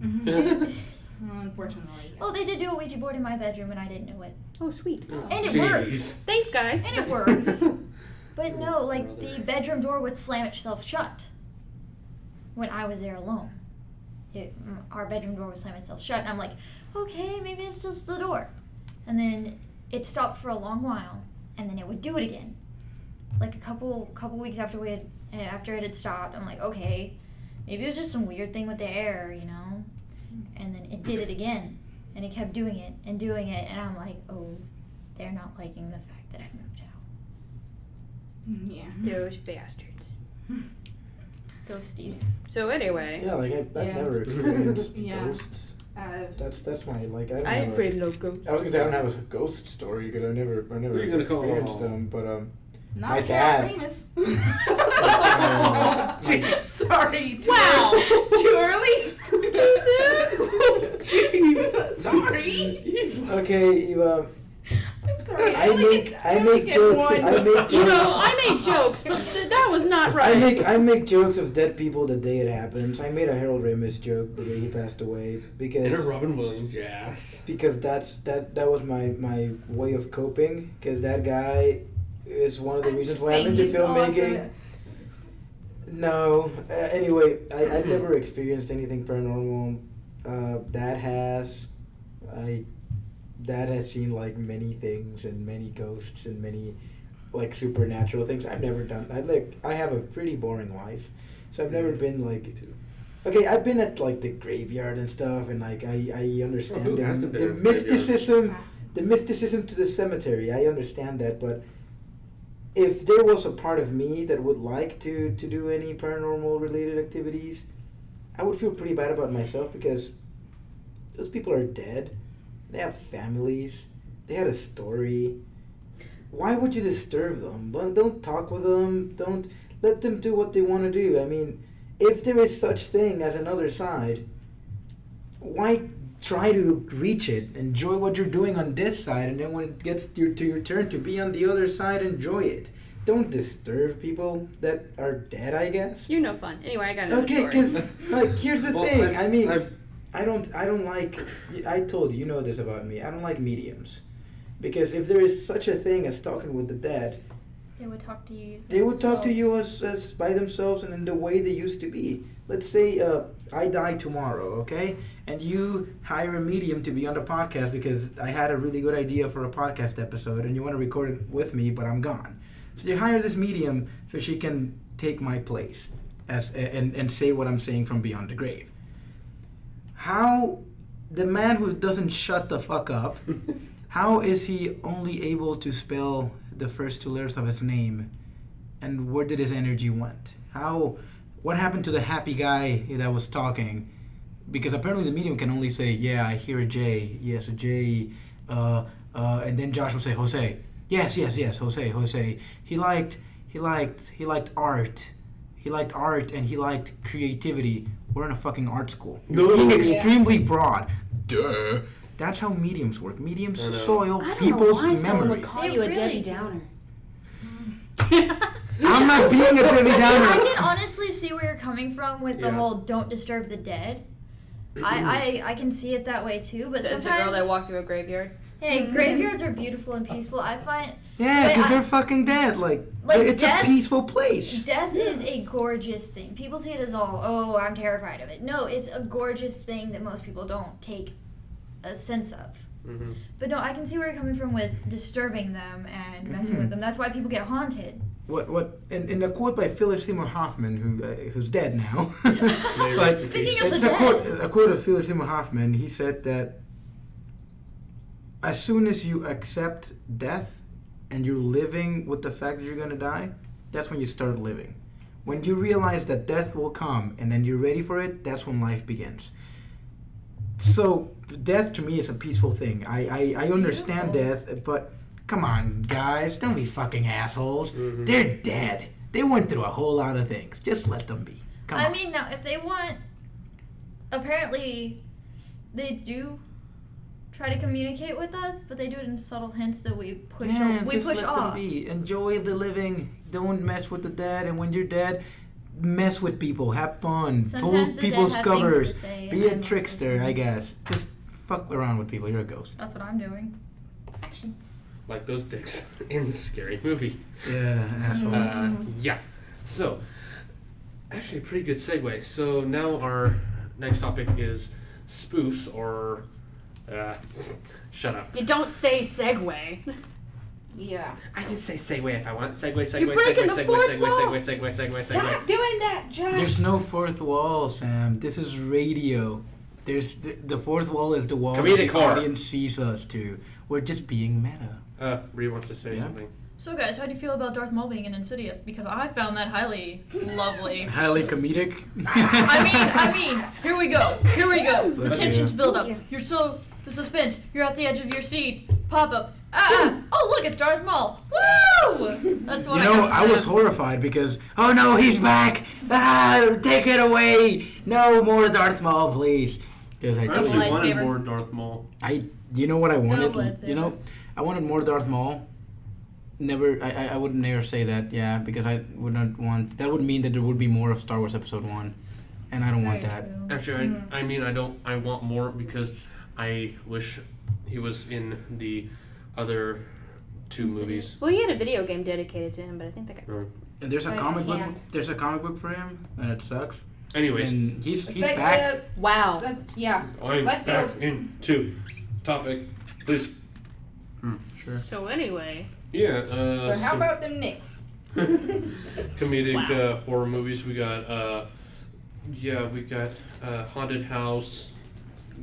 Unfortunately. Yes. Oh, they did do a Ouija board in my bedroom, and I didn't know it. Oh, sweet. And it Jeez. works. Thanks, guys. And it works. But no, Oh, like, brother. the bedroom door would slam itself shut when I was there alone. Our bedroom door would slam itself shut, and I'm like, okay, maybe it's just the door. And then it stopped for a long while, and then it would do it again. Like a couple weeks after it had stopped, I'm like, okay, maybe it was just some weird thing with the air, And then it did it again, and it kept doing it, and I'm like, oh, they're not liking the fact that I moved out. Yeah. Those bastards. Ghosties. So anyway, Yeah, like I've Yeah. never experienced Yeah. ghosts. Uh, That's my like. I don't I'm have afraid of ghosts. I was gonna say I don't have a ghost story because I never Who are you gonna call? experienced them. But not My Harold dad. Ramis. Jeez. Sorry. Wow. Too early. Too soon? Jeez. Sorry. Okay, Eva. I'm sorry. I make jokes. I make jokes. You know, I make jokes, but that was not right. I make jokes of dead people the day it happens. I made a Harold Ramis joke the day he passed away And a because Robin Williams, yes. that was my way of coping because that guy is one of the I'm reasons just why I'm saying into he's filmmaking. awesome. No. Anyway, I've never experienced anything paranormal. Dad has. Dad has seen like many things and many ghosts and many like supernatural things. I've never done. I have a pretty boring life, so I've never been like. Okay, I've been at like the graveyard and stuff, and like I understand who hasn't been the at the graveyard? mysticism, the mysticism to the cemetery. I understand that, but if there was a part of me that would like to do any paranormal related activities, I would feel pretty bad about myself because those people are dead. They have families. They had a story. Why would you disturb them? Don't talk with them. Don't let them do what they want to do. I mean, if there is such thing as another side, why try to reach it? Enjoy what you're doing on this side, and then when it gets to your turn to be on the other side, enjoy it. Don't disturb people that are dead, I guess. You're no fun. Anyway, I got another Okay, story. because like here's the Well, thing. I mean, I've I don't like. I told you, you know this about me. I don't like mediums, because if there is such a thing as talking with the dead, They would talk to you. they would talk to you themselves. as by themselves and in the way they used to be. Let's say I die tomorrow, okay, and you hire a medium to be on the podcast because I had a really good idea for a podcast episode, and you want to record it with me, but I'm gone. So you hire this medium so she can take my place and say what I'm saying from beyond the grave. How the man who doesn't shut the fuck up, how is he only able to spell the first two letters of his name, and where did his energy went? What happened to the happy guy that was talking? Because apparently the medium can only say, yeah, I hear a J, yes, a J, and then Josh will say, Jose, yes, Jose. He liked art. He liked art and he liked creativity. We're in a fucking art school. You're being extremely broad. Duh. That's how mediums work. Mediums I know. soil I don't people's know why someone would memories. call They you a really Debbie do. Downer. I'm not being a Debbie I Downer. can honestly see where you're coming from with the Yeah. whole "don't disturb the dead." I can see it that way too, but Says the girl that sometimes walked through a graveyard. hey, graveyards are beautiful and peaceful. I find Yeah, Wait, because I- they're fucking dead. Like it's death- a peaceful place. death is a gorgeous thing. People see it as all, oh, I'm terrified of it. No, it's a gorgeous thing that most people don't take a sense of. Mhm. But no, I can see where you're coming from with disturbing them and messing with them. That's why people get haunted. What in a quote by Philip Seymour Hoffman, who's dead now. May Like, rest in Speaking peace. of the it's a dead. quote of Philip Seymour Hoffman. He said that as soon as you accept death and you're living with the fact that you're gonna die, that's when you start living. When you realize that death will come and then you're ready for it, that's when life begins. So death to me is a peaceful thing. I understand death, but come on, guys, don't be fucking assholes. Mhm. They're dead. They went through a whole lot of things. Just let them be. Come I on. mean, now, if they want, apparently, they do try to communicate with us, but they do it in subtle hints that we push we just push let off. them be. Enjoy the living. Don't mess with the dead. And when you're dead, mess with people. Have fun. Sometimes Pull the people's dead have things to covers. say, Be and a I must trickster, listen. I guess. Just fuck around with people. You're a ghost. That's what I'm doing. Action. Like those dicks in Scary Movie. Yeah, assholes. Yeah. So, actually, a pretty good segue. So now our next topic is spoofs or. Shut up. You don't say segue. Yeah. I can say segue if I want. Segue, You're breaking the fourth wall. segue. Stop doing that, Josh. There's no fourth wall, Sam. This is radio. There's the fourth wall is the wall Comedic the horror. audience sees us to. We're just being meta. Bree wants to say Yeah. something. So guys, how do you feel about Darth Maul being in Insidious? Because I found that highly lovely. Highly comedic. I mean, here we go. The Let's tensions go. build up. The suspense. You're at the edge of your seat. Pop up. Oh look, it's Darth Maul. Woo! That's what You know, I I was horrified because, oh no, he's back! Take it away! No more Darth Maul, please. Because I I told actually you, wanted lightsaber. more Darth Maul. you know what I wanted? lightsaber. You know, I wanted more Darth Maul. I would never say that, yeah, because I would not want, that would mean that there would be more of Star Wars Episode 1. And I don't want that. Actually, I want more because I wish he was in the other 2 movies. Well, he had a video game dedicated to him, but I think that got. Oh. And there's a Like comic book. hand. There's a comic book for him, and it sucks. Anyways, And he's Sec- back. Wow. That's, yeah. I'm Left back field. into topic, please. Sure. So anyway. Yeah. So how some about them Knicks? comedic horror movies? We got Haunted House.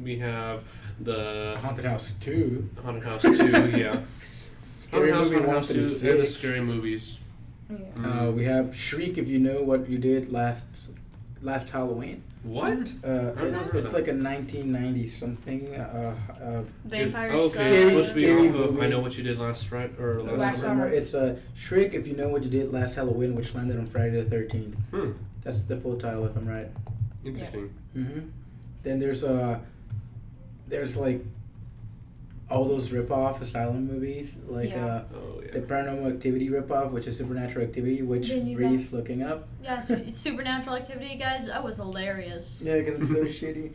We have the Haunted House 2. Haunted House 2. Yeah. Scary Haunted House, Movie Haunted 1 House 2, through and the 6. scary movies. Yeah. We have Shriek If You Know What You Did last Halloween. What? It's that. like a 1990 something. Vampire Okay, Scary- it's supposed to be Scary off of movie. I Know What You Did Last Friday or Last last summer. It's Shriek If You Know What You Did Last Halloween, which landed on Friday the 13th. Hmm. That's the full title, if I'm right. Interesting. Mm-hmm. Then there's like all those rip-off Asylum movies, like Yeah. Oh yeah. the Paranormal Activity rip-off, which is Supernatural Activity, which Then you Bree's looking up. Yeah, Supernatural Activity, guys. That was hilarious. Yeah, because it's so shitty.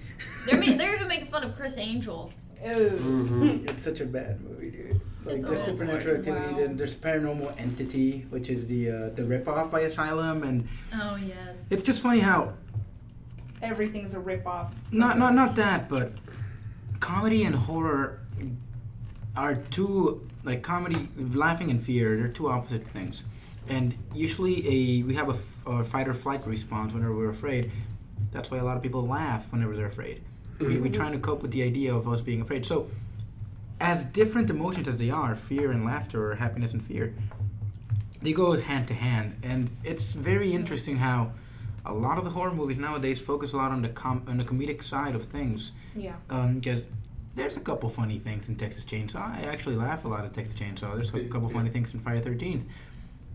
They're even making fun of Chris Angel. Oh. Mm-hmm. It's such a bad movie, dude. Like It's there's awful. Supernatural Activity, Wow. then there's Paranormal Entity, which is the rip-off by Asylum, and Oh yes. it's just funny how Everything's a ripoff. not that, but comedy and horror are two, like comedy, laughing and fear, they're two opposite things. And usually we have a fight or flight response whenever we're afraid. That's why a lot of people laugh whenever they're afraid. We're trying to cope with the idea of us being afraid. So as different emotions as they are, fear and laughter or happiness and fear, they go hand to hand. And it's very interesting how a lot of the horror movies nowadays focus a lot on the comedic side of things. Yeah. Because there's a couple funny things in Texas Chainsaw. I actually laugh a lot at Texas Chainsaw. There's a couple funny things in Friday the 13th.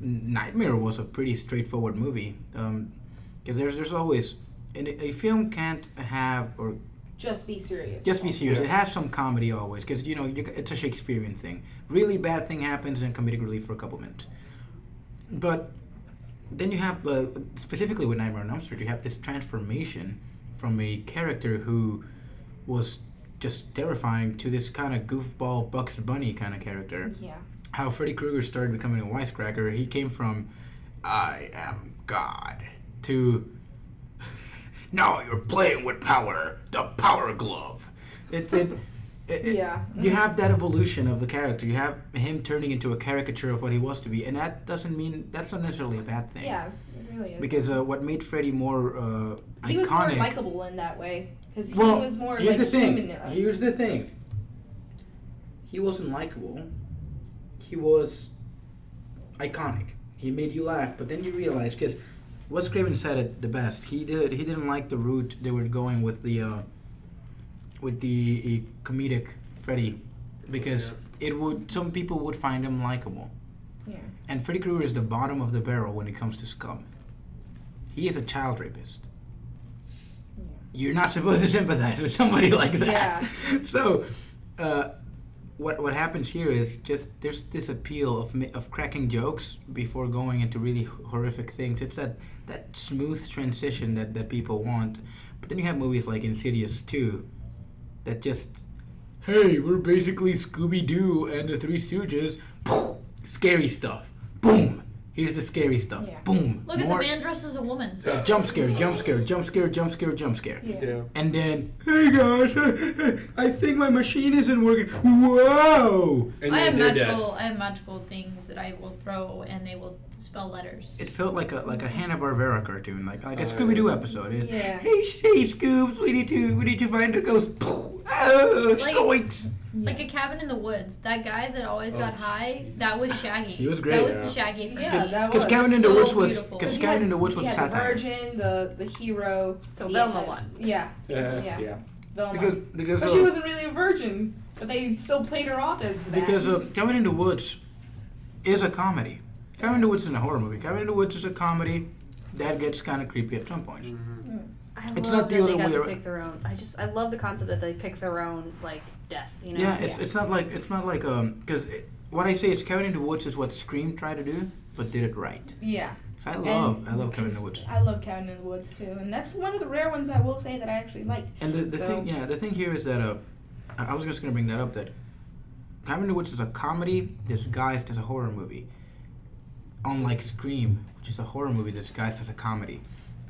Nightmare was a pretty straightforward movie. Because there's always... A film can't have... or Just be serious. just be serious. Yeah. It has some comedy always. Because, it's a Shakespearean thing. Really bad thing happens and comedic relief for a couple minutes. But then you have... specifically with Nightmare on Elm Street, you have this transformation from a character who was just terrifying to this kind of goofball Bugs Bunny kind of character. Yeah. How Freddy Krueger started becoming a wisecracker. He came from I am God to now you're playing with power, the power glove. Yeah. You have that evolution of the character. You have him turning into a caricature of what he was to be, and that's not necessarily a bad thing. Yeah, it really is. Because what made Freddy more he was more iconic. likable in that way. Because he Well, was more here's like the thing. human. Here's the thing. He wasn't likable. He was iconic. He made you laugh, but then you realize, because Wes Craven said it the best. He didn't like the route they were going with the comedic Freddy, because some people would find him likable. Yeah. And Freddy Krueger is the bottom of the barrel when it comes to scum. He is a child rapist. You're not supposed to sympathize with somebody like that. Yeah. So, what happens here is just there's this appeal of cracking jokes before going into really horrific things. It's that smooth transition that people want. But then you have movies like Insidious 2 that just, hey, we're basically Scooby-Doo and the Three Stooges. Scary stuff. Boom. Here's the scary stuff. Yeah. Boom. Look at the man dressed as a woman. Jump scare, jump scare, jump scare, jump scare, jump scare. Yeah. And then, hey guys, I think my machine isn't working. Whoa! And I then have they're dead. magical things that I will throw, and they will spell letters. It felt like a Hanna-Barbera cartoon, like a Scooby-Doo episode. Is Yeah. hey Scoobs, we need to find a ghost. Oh, Like- zoinks. Like a cabin in the woods. That guy that always got high, that was Shaggy. He was great. That was Yeah. the Shaggy from Yeah, that Because was Cabin in the so Woods was beautiful. because He Cabin had- in the Woods was he had satire. the Virgin, the hero. So the- Velma won. Yeah. Yeah. Velma. Because But she wasn't really a virgin. But they still played her off as that. because Cabin in the Woods is a comedy. Cabin in the Woods isn't a horror movie. Cabin in the Woods is a comedy that gets kind of creepy at some points. I It's love not the that other they got way to around. pick their own. I love the concept that they pick their own like death. You know. Yeah, it's not like because what I say is Cabin in the Woods is what Scream tried to do, but did it right. Yeah. So I love Cabin in the because Woods. I love Cabin in the Woods too, and that's one of the rare ones I will say that I actually like. And the So- thing here is that I was just gonna bring that up, that Cabin in the Woods is a comedy disguised as a horror movie. Unlike Scream, which is a horror movie disguised as a comedy,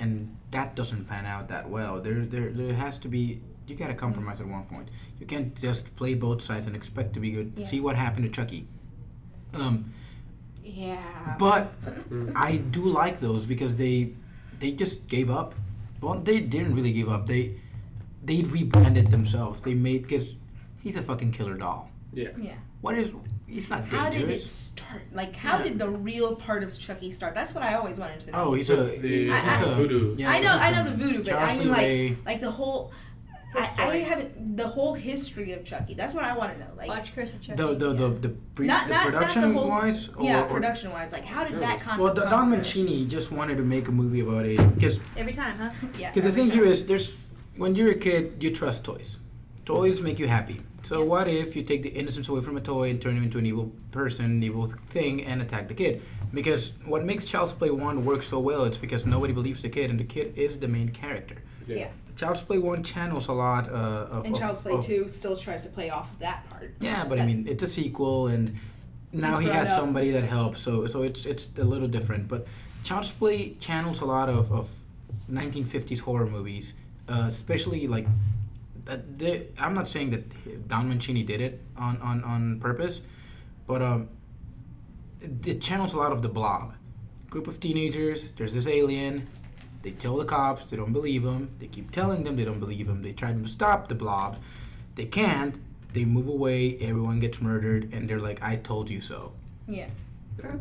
and that doesn't pan out that well. There has to be, you gotta compromise at one point. You can't just play both sides and expect to be good. Yeah. See what happened to Chucky. Yeah. But I do like those because they just gave up. Well, they didn't really give up. They rebranded themselves. They made, because he's a fucking killer doll. Yeah. Yeah. What is? He's not How did it dangerous. start? Like, how Yeah. did the real part of Chucky start? That's what I always wanted to know. Oh, he's With a the I- voodoo. Yeah, I know the voodoo, but Charles I mean, like, Lee. like the whole. I story. haven't the whole history of Chucky. That's what I want to know. Like, Watch Curse of Chucky. The not production the whole, wise. Yeah, production wise. Like, how did that concept? Well, come Don from? Mancini just wanted to make a movie about it because Every time, huh? Yeah. the every thing time. here is there's when you're a kid you trust toys. Toys make you happy. So what if you take the innocence away from a toy and turn him into an evil person, evil thing, and attack the kid? Because what makes Child's Play 1 work so well, it's because nobody believes the kid, and the kid is the main character. Yeah. Child's Play 1 channels a lot of... And Child's Play of- 2 still tries to play off of that part. Yeah, but I mean, it's a sequel, and now He's he has grown up. somebody that helps, so it's a little different. But Child's Play channels a lot of 1950s horror movies, especially like... I'm not saying that Don Mancini did it on purpose, but it channels a lot of The Blob. Group of teenagers, there's this alien, they tell the cops, they don't believe them, they keep telling them they don't believe them, they try to stop the blob, they can't, they move away, everyone gets murdered, and they're like, I told you so. Yeah.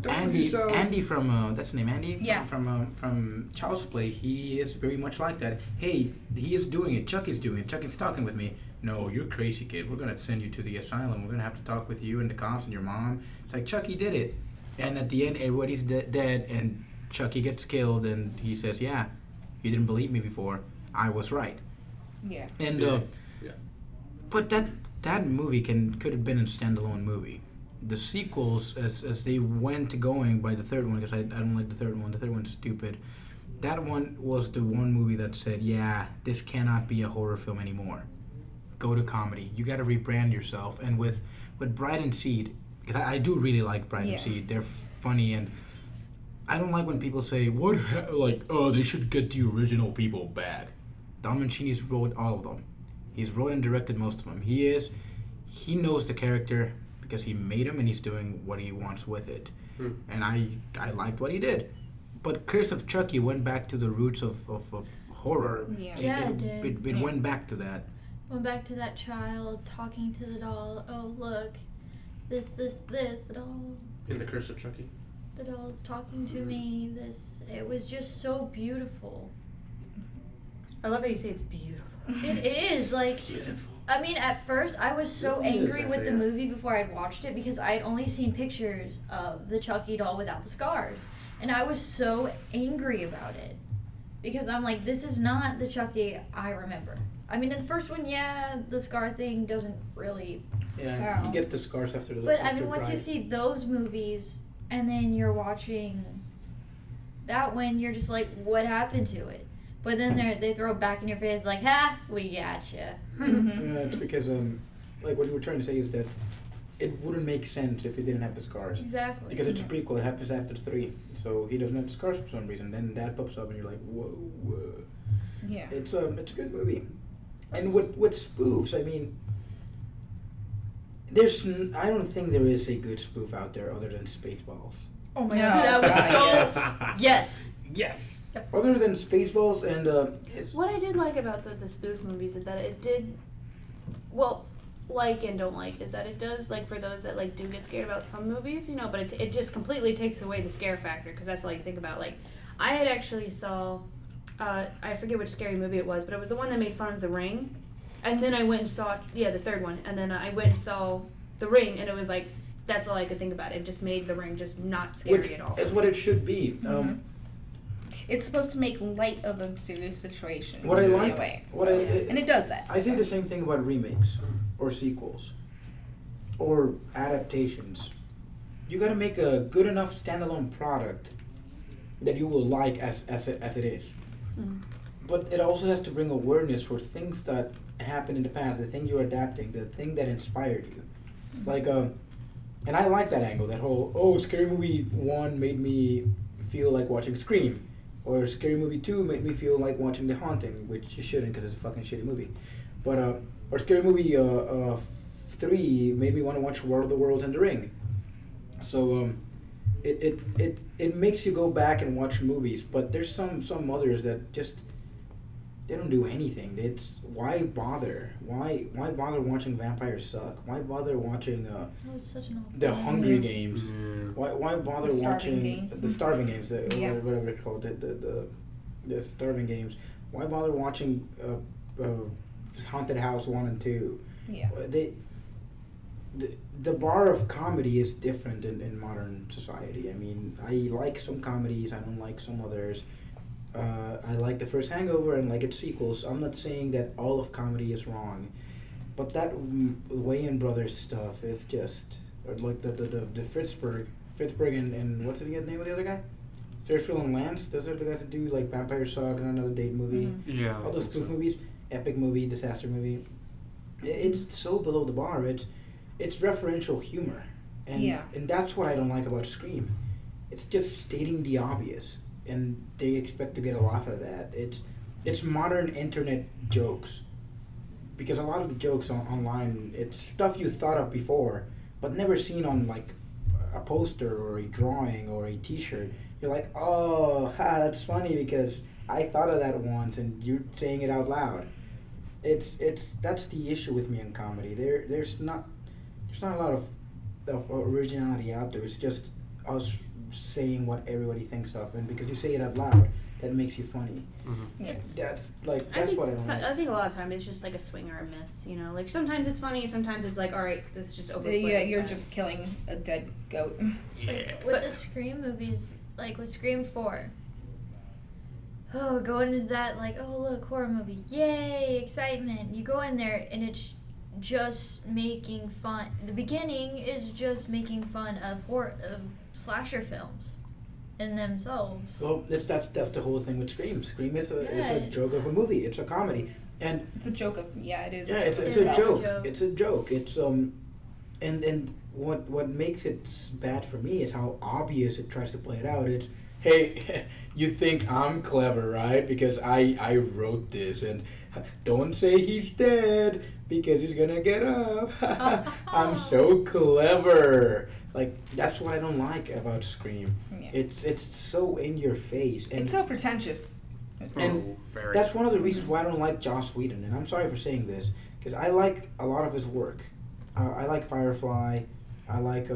Andy from that's the name, Andy. Yeah. From Child's Play. He is very much like that. Hey, he is doing it. Chucky's doing it. Chucky's talking with me. No, you're crazy, kid. We're gonna send you to the asylum. We're gonna have to talk with you and the cops and your mom. It's like Chucky did it, and at the end, everybody's dead, and Chucky gets killed, and he says, "Yeah, you didn't believe me before. I was right." Yeah. And Yeah. but that movie could have been a standalone movie. The sequels, as they went going by the third one, because I don't like the third one. The third one's stupid. That one was the one movie that said, yeah, this cannot be a horror film anymore. Go to comedy. You got to rebrand yourself. And with Bride and Seed, because I do really like Bride and Seed. They're funny, and I don't like when people say, they should get the original people back. Don Mancini's wrote all of them. He's wrote and directed most of them. He knows the character because he made him and he's doing what he wants with it. And I liked what he did. But Curse of Chucky went back to the roots of horror. Yeah. Yeah, it did. It went back to that. Went back to that child talking to the doll. Oh, look. This, the doll. In the Curse of Chucky. The doll's talking to me. It was just so beautiful. I love how you say it's beautiful. It is, like, Beautiful. I mean, at first, I was so It is, angry with the actually, yeah. movie before I'd watched it because I had only seen pictures of the Chucky doll without the scars. And I was so angry about it. Because I'm like, this is not the Chucky I remember. I mean, in the first one, yeah, the scar thing doesn't really... Yeah, Wow. he gets the scars after the. But, I after mean, once you Bride. see those movies, and then you're watching that one, you're just like, what happened to it? But then they throw it back in your face like, ha, we gotcha. It's because like what you were trying to say is that it wouldn't make sense if he didn't have the scars. Exactly. Because it's a prequel, it happens after 3. So he doesn't have the scars for some reason. Then that pops up and you're like, whoa. Yeah. It's a good movie. And with spoofs, I mean, I don't think there is a good spoof out there other than Spaceballs. Oh my No. god. That was Yes. so. Yes. Yes. Other than Spaceballs and What I did like about the spoof movies is that it did, well, like and don't like, is that it does, like, for those that, like, do get scared about some movies, you know, but it just completely takes away the scare factor, because that's all you think about. Like, I had actually saw, I forget which scary movie it was, but it was the one that made fun of The Ring, and then I went and saw, the third one, and then I went and saw The Ring, and it was like, that's all I could think about. It just made The Ring just not scary which at all. is what it should be. It's supposed to make light of a serious situation. What I in a like, way. what So- I, and it does that. I say the same thing about remakes or sequels or adaptations. You gotta make a good enough standalone product that you will like as it is. Mm. But it also has to bring awareness for things that happened in the past, the thing you're adapting, the thing that inspired you. Like, and I like that angle, that whole, Scary Movie 1 made me feel like watching Scream. Or Scary Movie 2 made me feel like watching The Haunting, which you shouldn't because it's a fucking shitty movie. But, or Scary Movie 3 made me want to watch War of the Worlds and The Ring. So, it makes you go back and watch movies, but there's some others that just, they don't do anything. It's, why bother? Why bother watching Vampires Suck? Why bother watching That was such an awful The movie. Hungry Games? Mm. Why bother The Starving watching Games. the Starving Games? Yeah. Whatever it's called, the Starving Games. Why bother watching Haunted House 1 and 2? Yeah. The bar of comedy is different in modern society. I mean, I like some comedies, I don't like some others. I like the first Hangover and like its sequels. I'm not saying that all of comedy is wrong, but that Wayans Brothers stuff is just, or like the Fitzberg and what's the name of the other guy? Fairfield and Lance. Those are the guys that do like Vampire Suck and Another Date movie. Mm-hmm. Yeah. All those spoof movies, epic movie, disaster movie. It's so below the bar. It's referential humor, and Yeah. and that's what I don't like about Scream. It's just stating the obvious, and they expect to get a laugh out of that. It's modern internet jokes, because a lot of the jokes online, it's stuff you thought of before, but never seen on like a poster or a drawing or a T-shirt. You're like, oh, that's funny because I thought of that once, and you're saying it out loud. That's the issue with me in comedy. There's not a lot of originality out there. It's just us saying what everybody thinks of, and because you say it out loud, that makes you funny. Mm-hmm. Yes. That's I think, what I don't like. I think a lot of times it's just like a swing or a miss, you know. Like sometimes it's funny, sometimes it's like, all right, this is just overplayed. Yeah, you're just killing a dead goat. Yeah. With the Scream movies, like with Scream 4. Oh, going into that, like, oh, look, horror movie. Yay, excitement. You go in there and it's just making fun. The beginning is just making fun of slasher films in themselves. Well, that's the whole thing with Scream. Scream is a Yeah. joke of a movie. It's a comedy, and It's a joke of it is. yeah, a it's joke a of It's a joke. joke. It's a joke. It's and what makes it bad for me is how obvious it tries to play it out. It's, hey, you think I'm clever, right? Because I wrote this, and don't say he's dead because he's gonna get up. I'm so clever. Like, that's what I don't like about Scream. Yeah. It's so in your face, and It's so pretentious. And very. that's one of the reasons why I don't like Joss Whedon. And I'm sorry for saying this, because I like a lot of his work. I like Firefly. I like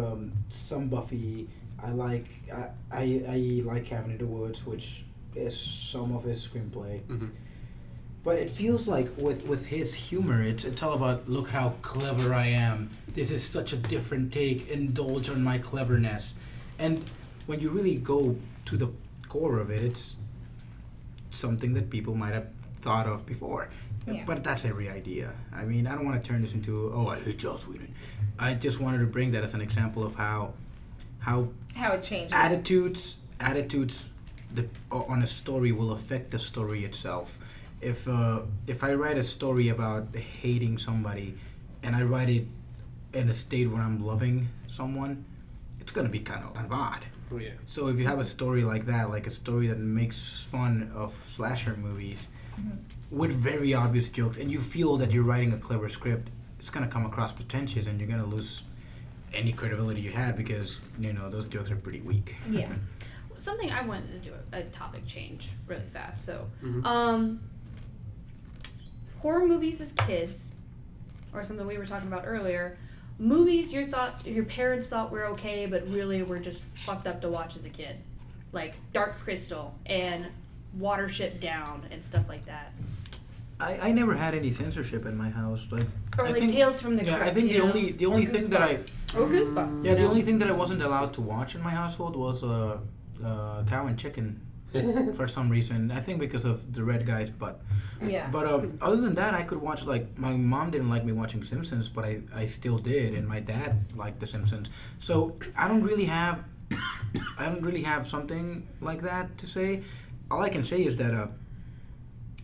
some Buffy. I like Cabin in the Woods, which is some of his screenplay. Mm-hmm. But it feels like with his humor, it's all about, look how clever I am. This is such a different take. Indulge on my cleverness. And when you really go to the core of it, it's something that people might have thought of before. Yeah. But that's every idea. I mean, I don't want to turn this into, oh, I hate Joss Whedon. I just wanted to bring that as an example of how How it changes. attitudes on a story will affect the story itself. If I write a story about hating somebody, and I write it in a state where I'm loving someone, it's gonna be kind of odd. Oh, yeah. So if you have a story like that, like a story that makes fun of slasher movies with very obvious jokes, and you feel that you're writing a clever script, it's gonna come across pretentious, and you're gonna lose any credibility you had because those jokes are pretty weak. Yeah. Something I wanted to do a topic change really fast. So, Mhm. Horror movies as kids, or something we were talking about earlier. Movies your parents thought were okay, but really were just fucked up to watch as a kid, like Dark Crystal and Watership Down and stuff like that. I never had any censorship in my house. Like, Or I like think, Tales from the yeah, Crypt. I think you know? the only thing that I Or Goosebumps. the only thing that I wasn't allowed to watch in my household was Cow and Chicken for some reason. I think because of the red guy's butt. Yeah. But other than that, I could watch, like, my mom didn't like me watching Simpsons, but I still did, and my dad liked The Simpsons. So I don't really have something like that to say. All I can say is that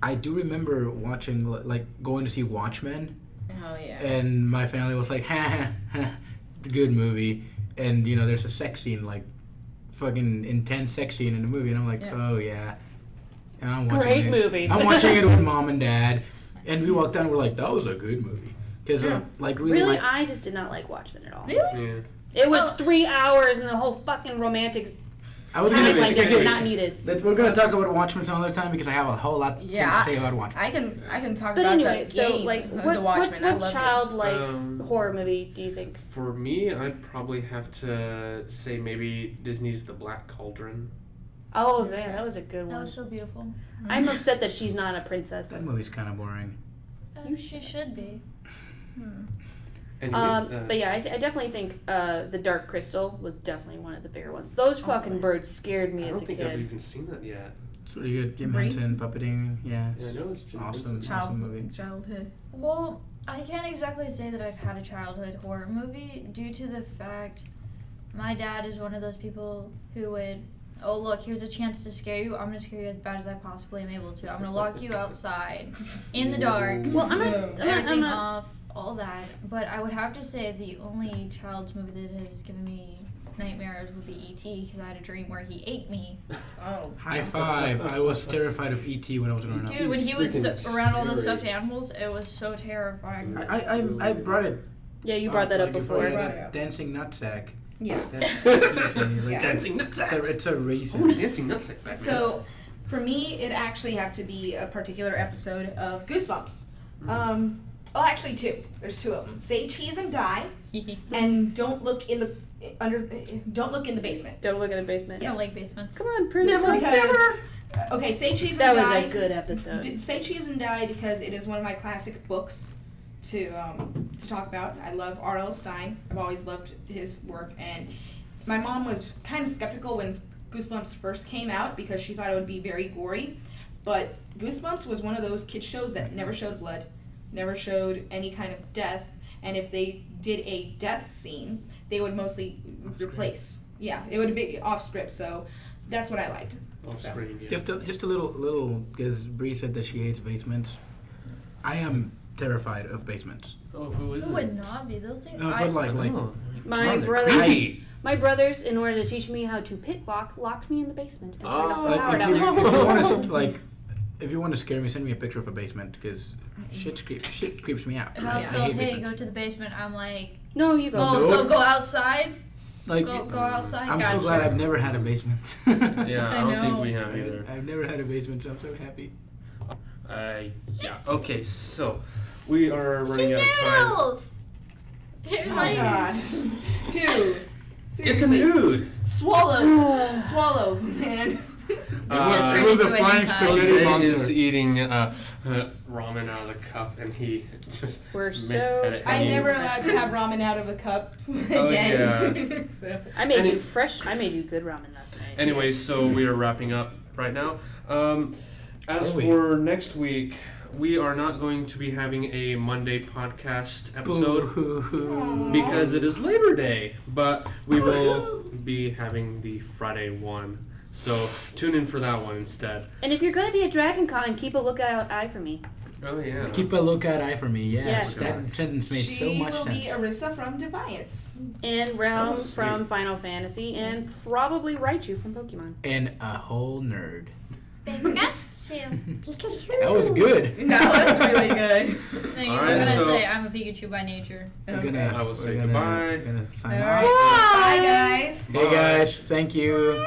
I do remember watching, like, going to see Watchmen, Oh yeah. and my family was like, ha, it's a good movie, and there's a sex scene, like, fucking intense sex scene in the movie, and I'm like, Yeah. oh yeah. And I'm watching Great it. movie. I'm watching it with mom and dad, and we walked down and we're like, that was a good movie. Because, like, really, I just did not like Watchmen at all. Really? Yeah. It was 3 hours and the whole fucking romantic I was time going to like say, not needed. we're going to talk about Watchmen some other time because I have a whole lot Yeah, to say about Watchmen. I can talk But about anyway, the so game, like, The what Watchmen. I what loved it. childlike horror movie do you think? For me, I'd probably have to say maybe Disney's The Black Cauldron. Oh man, that was a good That one. was so beautiful. I'm upset that she's not a princess. That movie's kind of boring. She should be. Anyways, But yeah, I definitely think the Dark Crystal was definitely one of the bigger ones. Those fucking birds scared me I as don't a think I've kid. even seen that yet. It's really good. Jim Brain? Henson puppeting. Yeah, Yeah, I know it's Jim awesome. Henson. Awesome movie. Childhood. Well, I can't exactly say that I've had a childhood horror movie due to the fact my dad is one of those people who would, oh look, here's a chance to scare you. I'm gonna scare you as bad as I possibly am able to. I'm gonna lock you outside in the dark. Well, I'm Everything not. off, all that. But I would have to say the only child's movie that has given me nightmares would be E.T. because I had a dream where he ate me. Oh. High five. I was terrified of E.T. when I was growing up. Dude, when he was freaking around all the scary. stuffed animals, it was so terrifying. I brought it. Yeah, you brought that up like, you before. brought Brought it up. Dancing nutsack. Yeah. That's Yeah. Dancing nutsacks. It's a racing. Oh, dancing nutsack back So, for me, it actually have to be a particular episode of Goosebumps. Well, actually, two. There's two of them. Say cheese and die, and don't look in the Don't look in the basement. Don't look in the basement. I don't like basements. Come on, Princess. Never because. Okay, Say Cheese That and was Die. a good episode. Say Cheese and Die because it is one of my classic books to talk about. I love R.L. Stine. I've always loved his work, and my mom was kind of skeptical when Goosebumps first came out because she thought it would be very gory. But Goosebumps was one of those kids shows that never showed blood, never showed any kind of death, and if they did a death scene, they would mostly replace. Yeah, it would be off script. So that's what I liked. Off screen, yeah. Just a little because Bree said that she hates basements. I am terrified of basements. Oh, who is Who it? would not be? Those things. No, but like Oh, My come on, they're brother- creepy. My brothers, in order to teach me how to pick lock, locked me in the basement and turned off the like power. if And you, I'm if you want to like, like if you want to scare me, send me a picture of a basement because shit creeps me out. If I was I told, hate hey, basements. go to the basement, I'm like, no, you go. oh, Nope. so go outside? Like Go outside? I'm Gotcha. so glad I've never had a basement. Yeah, I don't think know. we have either. I've never had a basement, so I'm so happy. Yeah. Okay, so we are running out of time. Noodles! Oh my god. Dude. It's a Seriously. nude. Swallow, man. just turned it was into a it flying in time. spaghetti Jose is monster. eating ramen out of the cup, and he just We're had so it I'm hanging. never allowed to have ramen out of a cup Oh, again. So. I made Any- you fresh. I made you good ramen last night. Anyways, so we are wrapping up right now. As Are we? for next week, we are not going to be having a Monday podcast episode Boo-hoo. because it is Labor Day, but we will be having the Friday one. So tune in for that one instead. And if you're gonna be at Dragon Con, keep a lookout eye for me. Oh yeah. Keep a lookout eye for me. Yes, Yes. that sentence made She so much will sense. be Arissa from Defiance. And Realm Oh, sweet. from Final Fantasy, and probably Raichu from Pokemon. And a whole nerd. Pikachu. That was good. That was really good. then All you're right, gonna so- say I'm a Pikachu by nature. I will say goodbye. We're gonna sign All off. right. Bye, guys. Hey guys, thank you.